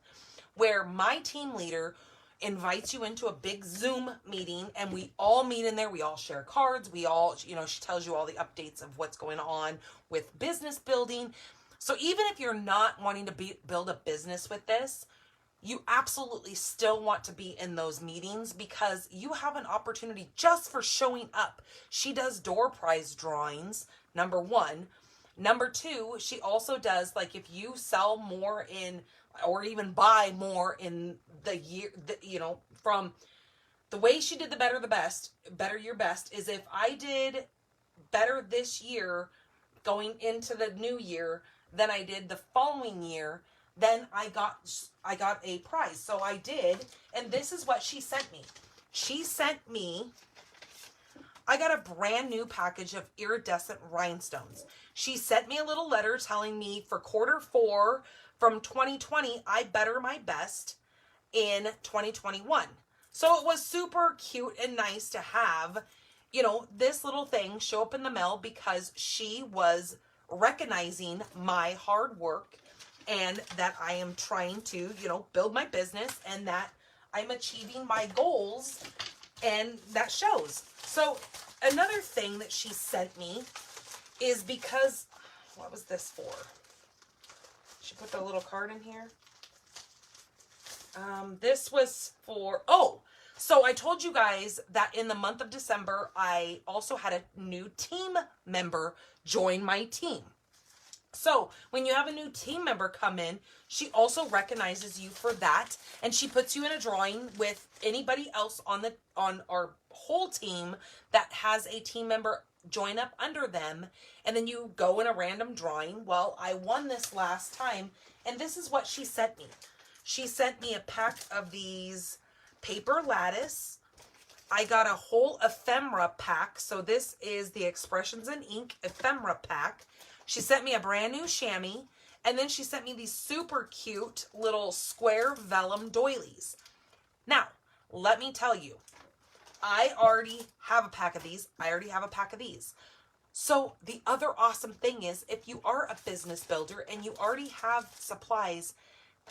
where my team leader invites you into a big Zoom meeting, and we all meet in there. We all share cards. We all, you know, she tells you all the updates of what's going on with business building. So even if you're not wanting to build a business with this, you absolutely still want to be in those meetings because you have an opportunity just for showing up. She does door prize drawings, number 1. Number 2, she also does, like, if you sell more in, or even buy more in the year, you know, from the way she did the better your best is if I did better this year going into the new year than I did the following year, then I got a prize. So I did, and this is what she sent me. She sent me, I got a brand new package of iridescent rhinestones. She sent me a little letter telling me for quarter 4 from 2020, I better my best in 2021. So it was super cute and nice to have, you know, this little thing show up in the mail because she was recognizing my hard work and that I am trying to, you know, build my business and that I'm achieving my goals, and that shows. So another thing that she sent me is because, what was this for? She put the little card in here. This was for, so I told you guys that in the month of December, I also had a new team member join my team. So when you have a new team member come in, she also recognizes you for that, and she puts you in a drawing with anybody else on our whole team that has a team member join up under them, and then you go in a random drawing. Well, I won this last time, and this is what she sent me. She sent me a pack of these paper lattice. I got a whole ephemera pack. So this is the Expressions in Ink ephemera pack. She sent me a brand new chamois, and then she sent me these super cute little square vellum doilies. Now, let me tell you, I already have a pack of these. I already have a pack of these. So the other awesome thing is, if you are a business builder and you already have supplies,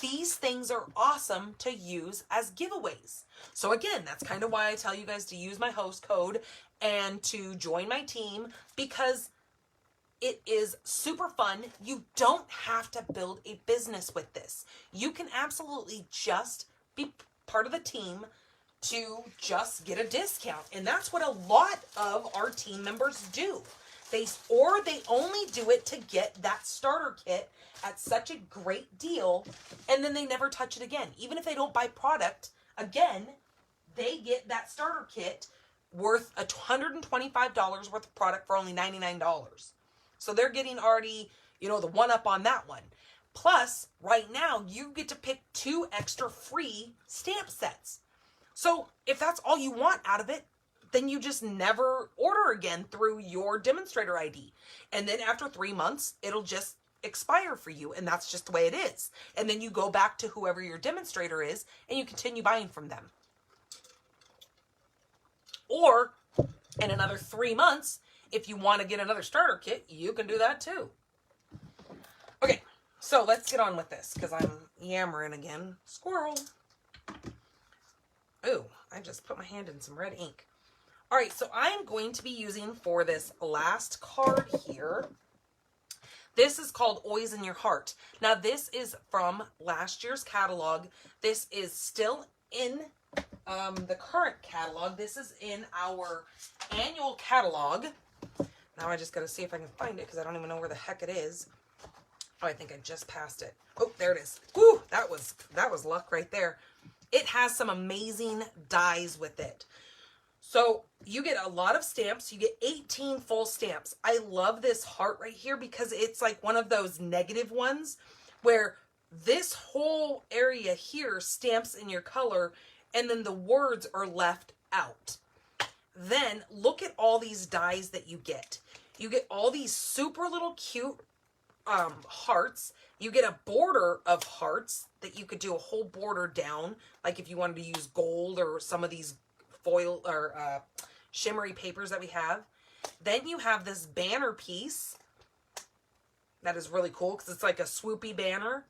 these things are awesome to use as giveaways. So again, that's kind of why I tell you guys to use my host code and to join my team, because it is super fun. You don't have to build a business with this. You can absolutely just be part of the team to just get a discount. And that's what a lot of our team members do. They only do it to get that starter kit at such a great deal, and then they never touch it again. Even if they don't buy product again, they get that starter kit worth $125 worth of product for only $99. So they're getting already, the one up on that one. Plus, right now, you get to pick 2 extra free stamp sets. So if that's all you want out of it, then you just never order again through your Demonstrator ID. And then after 3 months, it'll just expire for you. And that's just the way it is. And then you go back to whoever your Demonstrator is and you continue buying from them. Or in another 3 months, if you want to get another starter kit, you can do that too. Okay, so let's get on with this because I'm yammering again. Squirrel. Ooh, I just put my hand in some red ink. All right, so I'm going to be using for this last card here. This is called Always in Your Heart. Now, this is from last year's catalog. This is still in the current catalog. This is in our annual catalog. Now I just got to see if I can find it because I don't even know where the heck it is. Oh, I think I just passed it. Oh, there it is. Woo, that was luck right there. It has some amazing dies with it. So you get a lot of stamps. You get 18 full stamps. I love this heart right here because it's like one of those negative ones where this whole area here stamps in your color and then the words are left out. Then look at all these dies that you get. You get all these super little cute hearts. You get a border of hearts that you could do a whole border down, like if you wanted to use gold or some of these foil or shimmery papers that we have. Then you have this banner piece that is really cool because it's like a swoopy banner.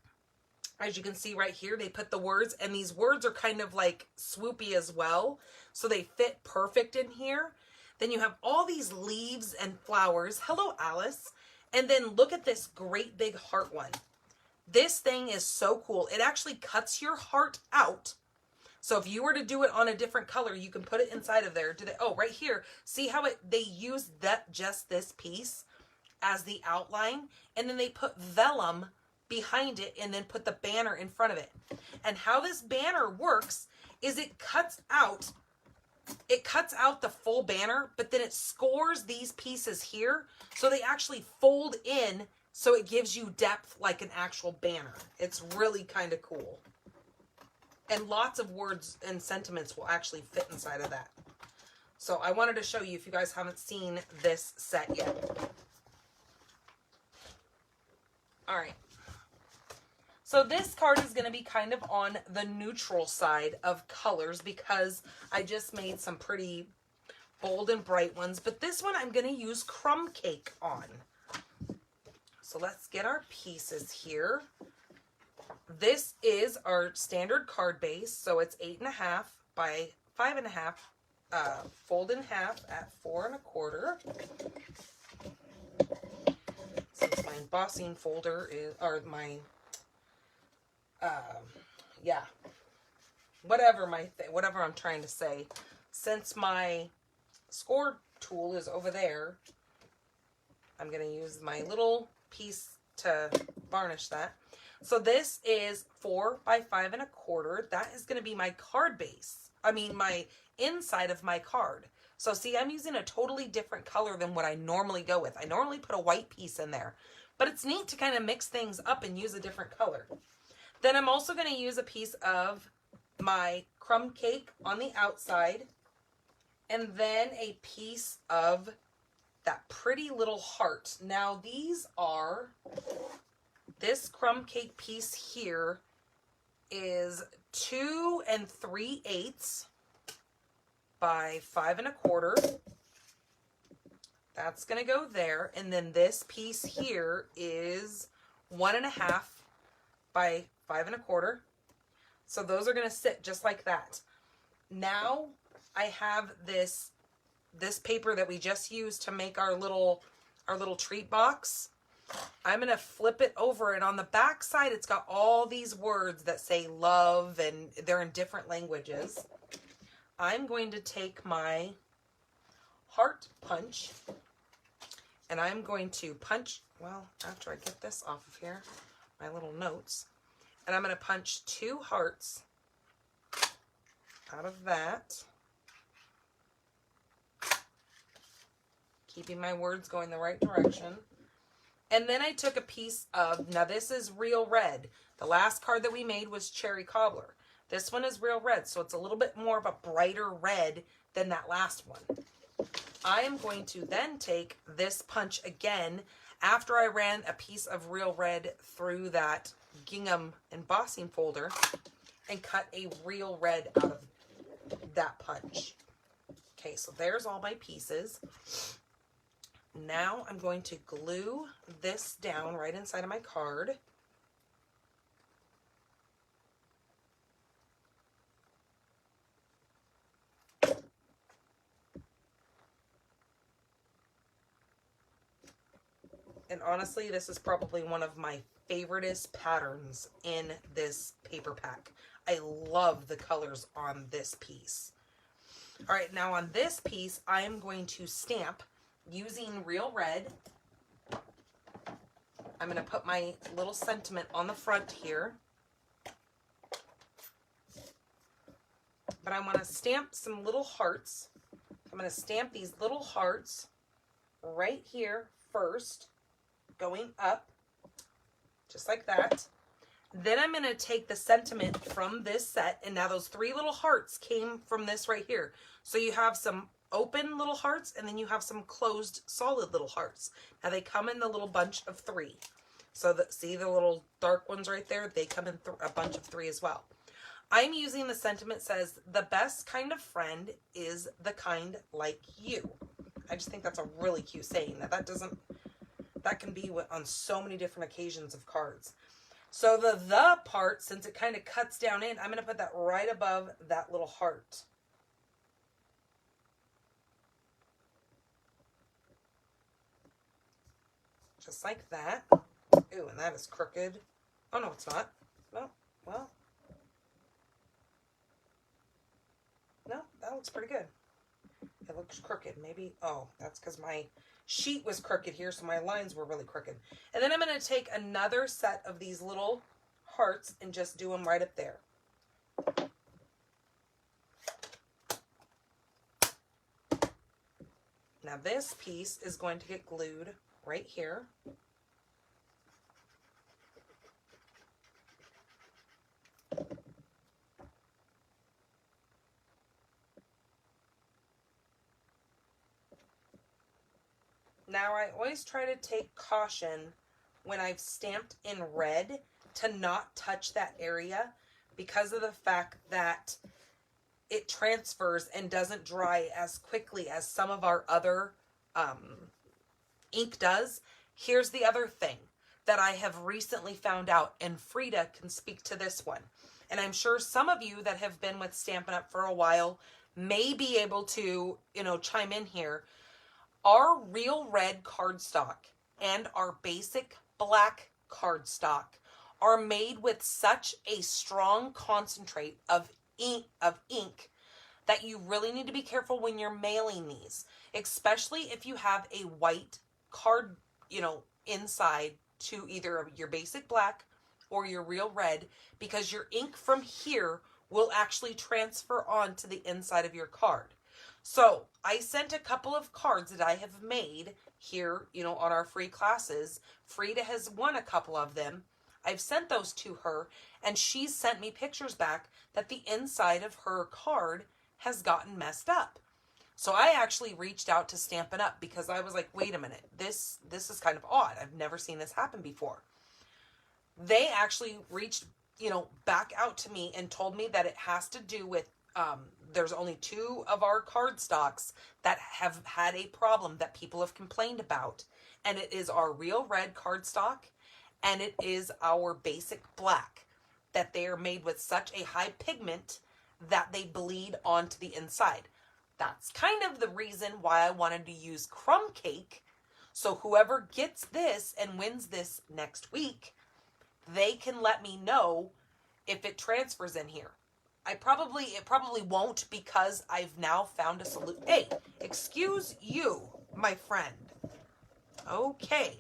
As you can see right here, they put the words, and these words are kind of like swoopy as well, so they fit perfect in here. Then you have all these leaves and flowers. Hello, Alice. And then look at this great big heart one. This thing is so cool. It actually cuts your heart out. So if you were to do it on a different color, you can put it inside of there. Oh, right here. See how they use just this piece as the outline, and then they put vellum behind it and then put the banner in front of it. And how this banner works is it cuts out the full banner, but then it scores these pieces here so they actually fold in, so it gives you depth like an actual banner. It's really kind of cool. And lots of words and sentiments will actually fit inside of that. So I wanted to show you if you guys haven't seen this set yet. All right. So this card is going to be kind of on the neutral side of colors because I just made some pretty bold and bright ones. But this one I'm going to use crumb cake on. So let's get our pieces here. This is our standard card base. So it's 8.5 by 5.5. Fold in half at 4 1/4. Since my embossing folder is, or my whatever I'm trying to say, since my score tool is over there, I'm going to use my little piece to varnish that. So this is 4 by 5 1/4. That is going to be my card base. I mean, my inside of my card. So see, I'm using a totally different color than what I normally go with. I normally put a white piece in there, but it's neat to kind of mix things up and use a different color. Then I'm also going to use a piece of my crumb cake on the outside, and then a piece of that pretty little heart. Now these are, this crumb cake piece here is 2 3/8 by 5 1/4. That's going to go there. And then this piece here is 1 1/2 by 5 1/4. So those are going to sit just like that. Now I have this paper that we just used to make our little treat box. I'm going to flip it over, and on the back side it's got all these words that say love, and they're in different languages. I'm going to take my heart punch, and I'm going to punch, well, after I get this off of here, my little notes, and I'm going to punch 2 hearts out of that, keeping my words going the right direction. And then I took a piece of, now this is real red. The last card that we made was Cherry Cobbler. This one is real red, so it's a little bit more of a brighter red than that last one. I am going to then take this punch again after I ran a piece of real red through that gingham embossing folder and cut a real red out of that punch. Okay, so there's all my pieces. Now I'm going to glue this down right inside of my card. And honestly, this is probably one of my favoriteest patterns in this paper pack. I love the colors on this piece. All right, now on this piece, I am going to stamp using real red. I'm going to put my little sentiment on the front here. But I want to stamp some little hearts. I'm going to stamp these little hearts right here first, going up, just like that. Then I'm going to take the sentiment from this set, and now those 3 little hearts came from this right here. So you have some open little hearts, and then you have some closed solid little hearts. Now they come in the little bunch of 3. So that, see the little dark ones right there? They come in a bunch of 3 as well. I'm using the sentiment says, the best kind of friend is the kind like you. I just think that's a really cute saying. That can be on so many different occasions of cards. So the part, since it kind of cuts down in, I'm going to put that right above that little heart. Just like that. Ooh, and that is crooked. Oh, no, it's not. No, well. No, that looks pretty good. It looks crooked. Maybe, oh, that's because my sheet was crooked here, so my lines were really crooked. And then I'm going to take another set of these little hearts and just do them right up there. Now this piece is going to get glued right here. Now I always try to take caution when I've stamped in red to not touch that area because of the fact that it transfers and doesn't dry as quickly as some of our other ink does. Here's the other thing that I have recently found out, and Frida can speak to this one. And I'm sure some of you that have been with Stampin' Up! For a while may be able to, chime in here. Our real red cardstock and our basic black cardstock are made with such a strong concentrate of ink that you really need to be careful when you're mailing these, especially if you have a white card, inside to either your basic black or your real red, because your ink from here will actually transfer on to the inside of your card. So I sent a couple of cards that I have made here, you know, on our free classes. Frida has won a couple of them. I've sent those to her, and she's sent me pictures back that the inside of her card has gotten messed up. So I actually reached out to Stampin' Up because I was like, wait a minute, this is kind of odd. I've never seen this happen before. They actually reached, you know, back out to me and told me that it has to do with, there's only 2 of our card stocks that have had a problem that people have complained about. And it is our real red cardstock, and it is our basic black, that they are made with such a high pigment that they bleed onto the inside. That's kind of the reason why I wanted to use crumb cake. So whoever gets this and wins this next week, they can let me know if it transfers in here. It probably won't, because I've now found a solution. Hey, excuse you, my friend. Okay.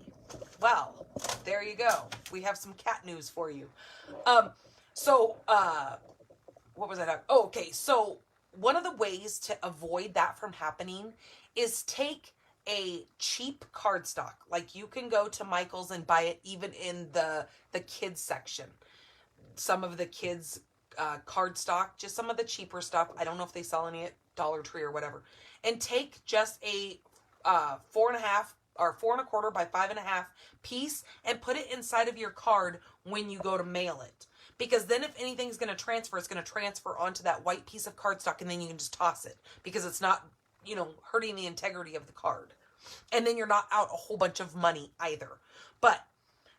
Well, there you go. We have some cat news for you. What was I talking? Oh, okay. So one of the ways to avoid that from happening is take a cheap cardstock. Like, you can go to Michael's and buy it even in the kids section. Some of the kids cardstock, just some of the cheaper stuff. I don't know if they sell any at Dollar Tree or whatever. And take just a 4.5 or 4 1/4 by 5.5 piece and put it inside of your card when you go to mail it. Because then if anything's going to transfer, it's going to transfer onto that white piece of cardstock, and then you can just toss it, because it's not, you know, hurting the integrity of the card. And then you're not out a whole bunch of money either. But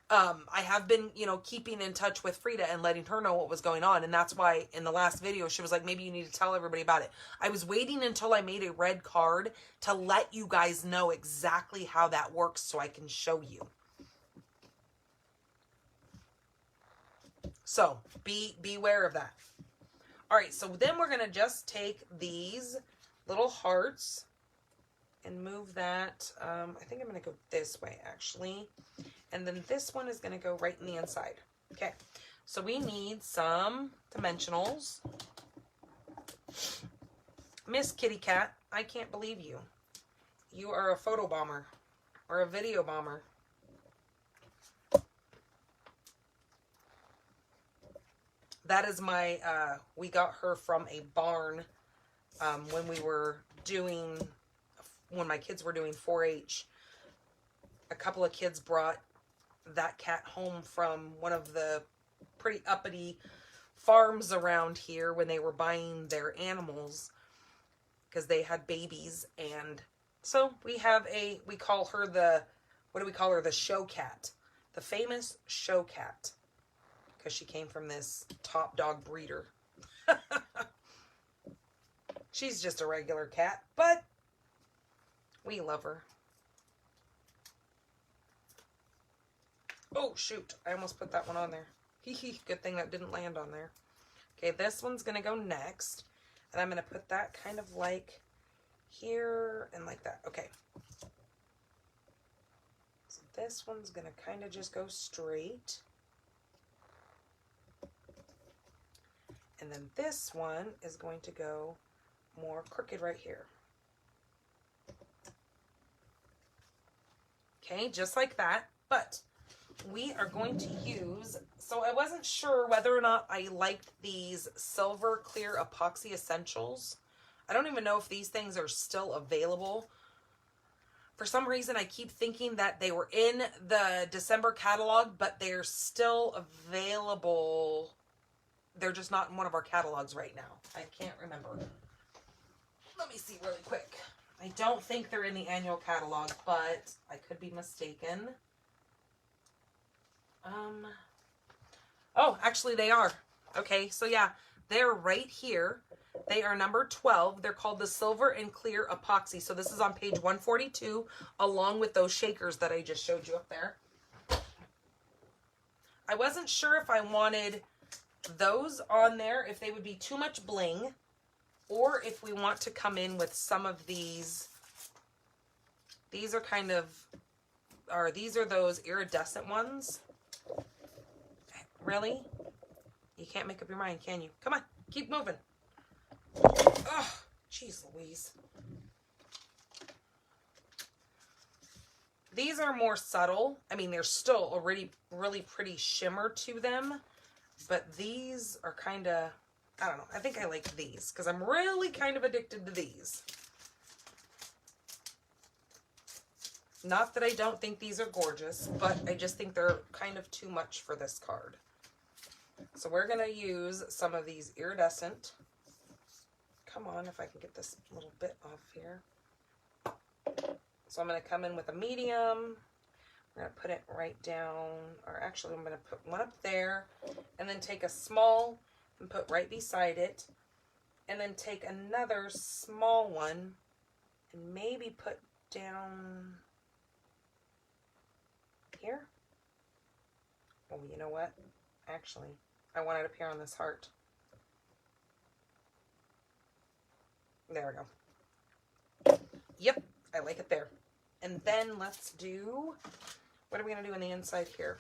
I have been, you know, keeping in touch with Frida and letting her know what was going on. And that's why in the last video, she was like, maybe you need to tell everybody about it. I was waiting until I made a red card to let you guys know exactly how that works so I can show you. So beware of that. All right, so then we're going to just take these little hearts and move that. I think I'm going to go this way, actually. And then this one is going to go right in the inside. Okay, so we need some dimensionals. Miss Kitty Cat, I can't believe you. You are a photo bomber or a video bomber. That is my, we got her from a barn when we were doing, when my kids were doing 4-H. A couple of kids brought that cat home from one of the pretty uppity farms around here when they were buying their animals, because they had babies. And so we have a, we call her the, what do we call her? The show cat. The famous show cat. Because she came from this top dog breeder. She's just a regular cat, but we love her. Oh, shoot. I almost put that one on there. Hee. Good thing that didn't land on there. Okay, this one's going to go next. And I'm going to put that kind of like here and like that. Okay. So this one's going to kind of just go straight. And then this one is going to go more crooked right here. Okay, just like that. But we are going to use, so I wasn't sure whether or not I liked these silver clear epoxy essentials. I don't even know if these things are still available. For some reason, I keep thinking that they were in the December catalog, but they're still available. They're just not in one of our catalogs right now. I can't remember. Let me see really quick. I don't think they're in the annual catalog, but I could be mistaken. Oh, actually they are. Okay, so yeah, they're right here. They are number 12. They're called the Silver and Clear Epoxy. So this is on page 142, along with those shakers that I just showed you up there. I wasn't sure if I wanted those on there, if they would be too much bling, or if we want to come in with some of these. These are kind of these are those iridescent ones. Really? You can't make up your mind, can you? Come on, keep moving. Oh, jeez Louise. These are more subtle. I mean, there's still a really pretty shimmer to them, but these are kind of, I don't know. I think I like these because I'm really kind of addicted to these. Not that I don't think these are gorgeous, but I just think they're kind of too much for this card. So we're going to use some of these iridescent. Come on, if I can get this little bit off here. So I'm going to come in with a medium. I'm going to put it right down, or actually I'm going to put one up there, and then take a small and put right beside it, and then take another small one and maybe put down here. Oh, you know what? Actually, I want it up here on this heart. There we go. Yep, I like it there. And then let's do, what are we going to do on the inside here?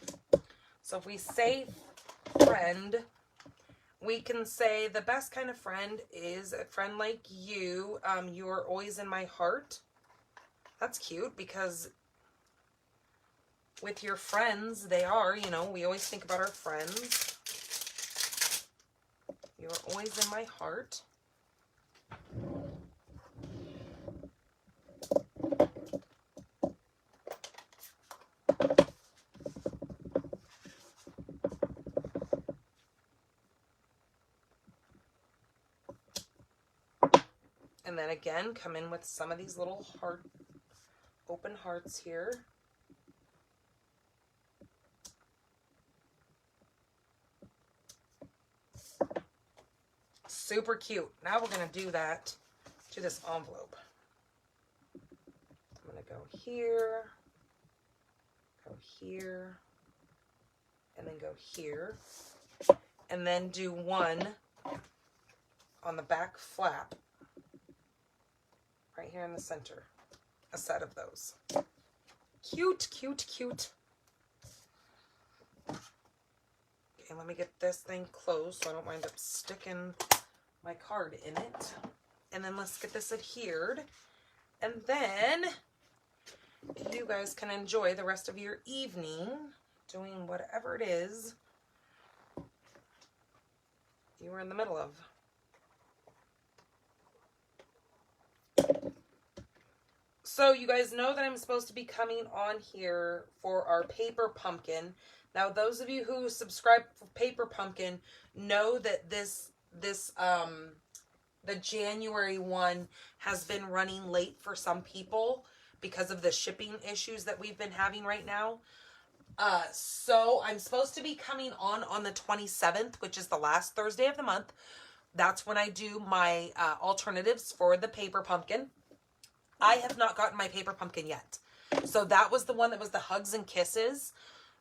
So if we say friend, we can say the best kind of friend is a friend like you. You're always in my heart. That's cute because with your friends, they are, you know, we always think about our friends. You're always in my heart. And then again, come in with some of these little heart, open hearts here. Super cute. Now we're going to do that to this envelope. I'm going to go here, and then go here, and then do one on the back flap right here in the center. A set of those. Cute, cute, cute. Okay, let me get this thing closed so I don't wind up sticking my card in it. And then let's get this adhered. And then you guys can enjoy the rest of your evening doing whatever it is you were in the middle of. So you guys know that I'm supposed to be coming on here for our paper pumpkin. Now, those of you who subscribe for paper pumpkin know that the January one has been running late for some people because of the shipping issues that we've been having right now. So I'm supposed to be coming on the 27th, which is the last Thursday of the month. That's when I do my alternatives for the paper pumpkin. I have not gotten my paper pumpkin yet. So that was the one that was the hugs and kisses.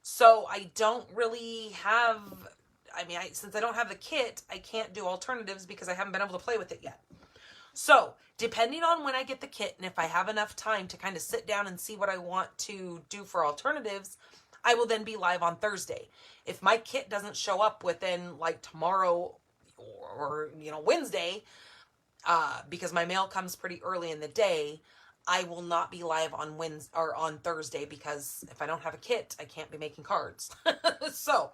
So I don't really have, since I don't have the kit, I can't do alternatives because I haven't been able to play with it yet. So depending on when I get the kit and if I have enough time to kind of sit down and see what I want to do for alternatives, I will then be live on Thursday. If my kit doesn't show up within like tomorrow or Wednesday, because my mail comes pretty early in the day, I will not be live on Wednesday or on Thursday because if I don't have a kit, I can't be making cards. So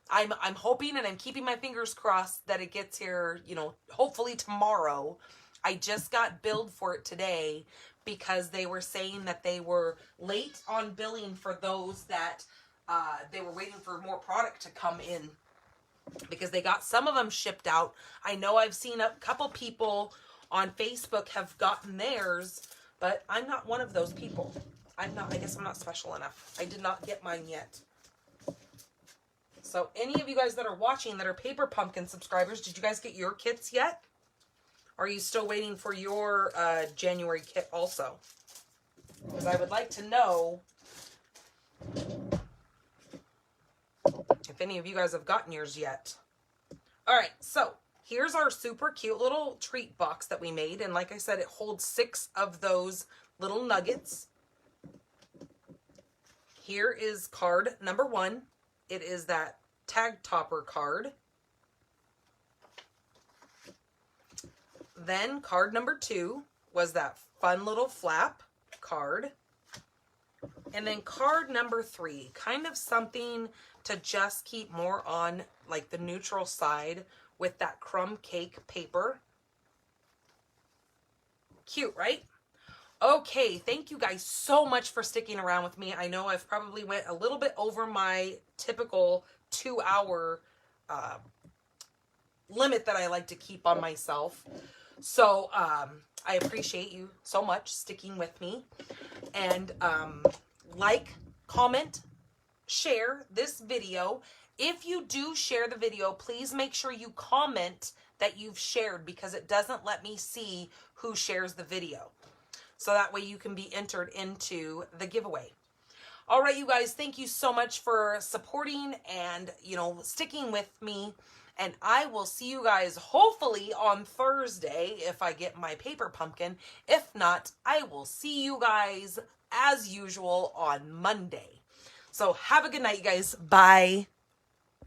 I'm hoping and I'm keeping my fingers crossed that it gets here, hopefully tomorrow. I just got billed for it today because they were saying that they were late on billing for those that they were waiting for more product to come in, because they got some of them shipped out. I know I've seen a couple people on Facebook have gotten theirs, but I'm not one of those people. I guess I'm not special enough. I did not get mine yet. So any of you guys that are watching that are Paper Pumpkin subscribers, did you guys get your kits yet? Are you still waiting for your January kit also? Because I would like to know if any of you guys have gotten yours yet. All right, so here's our super cute little treat box that we made. And like I said, it holds 6 of those little nuggets. here is card number 1. It is that tag topper card. Then card number 2 was that fun little flap card. And then card number 3, kind of something to just keep more on like the neutral side with that crumb cake paper. Cute, right? Okay, thank you guys so much for sticking around with me. I know I've probably went a little bit over my typical 2-hour limit that I like to keep on myself. So I appreciate you so much sticking with me. And like, comment, share this video. If you do share the video, please make sure you comment that you've shared, because it doesn't let me see who shares the video. So that way you can be entered into the giveaway. All right, you guys, thank you so much for supporting and, you know, sticking with me. And I will see you guys hopefully on Thursday if I get my paper pumpkin. If not, I will see you guys as usual on Monday. So have a good night, you guys. Bye.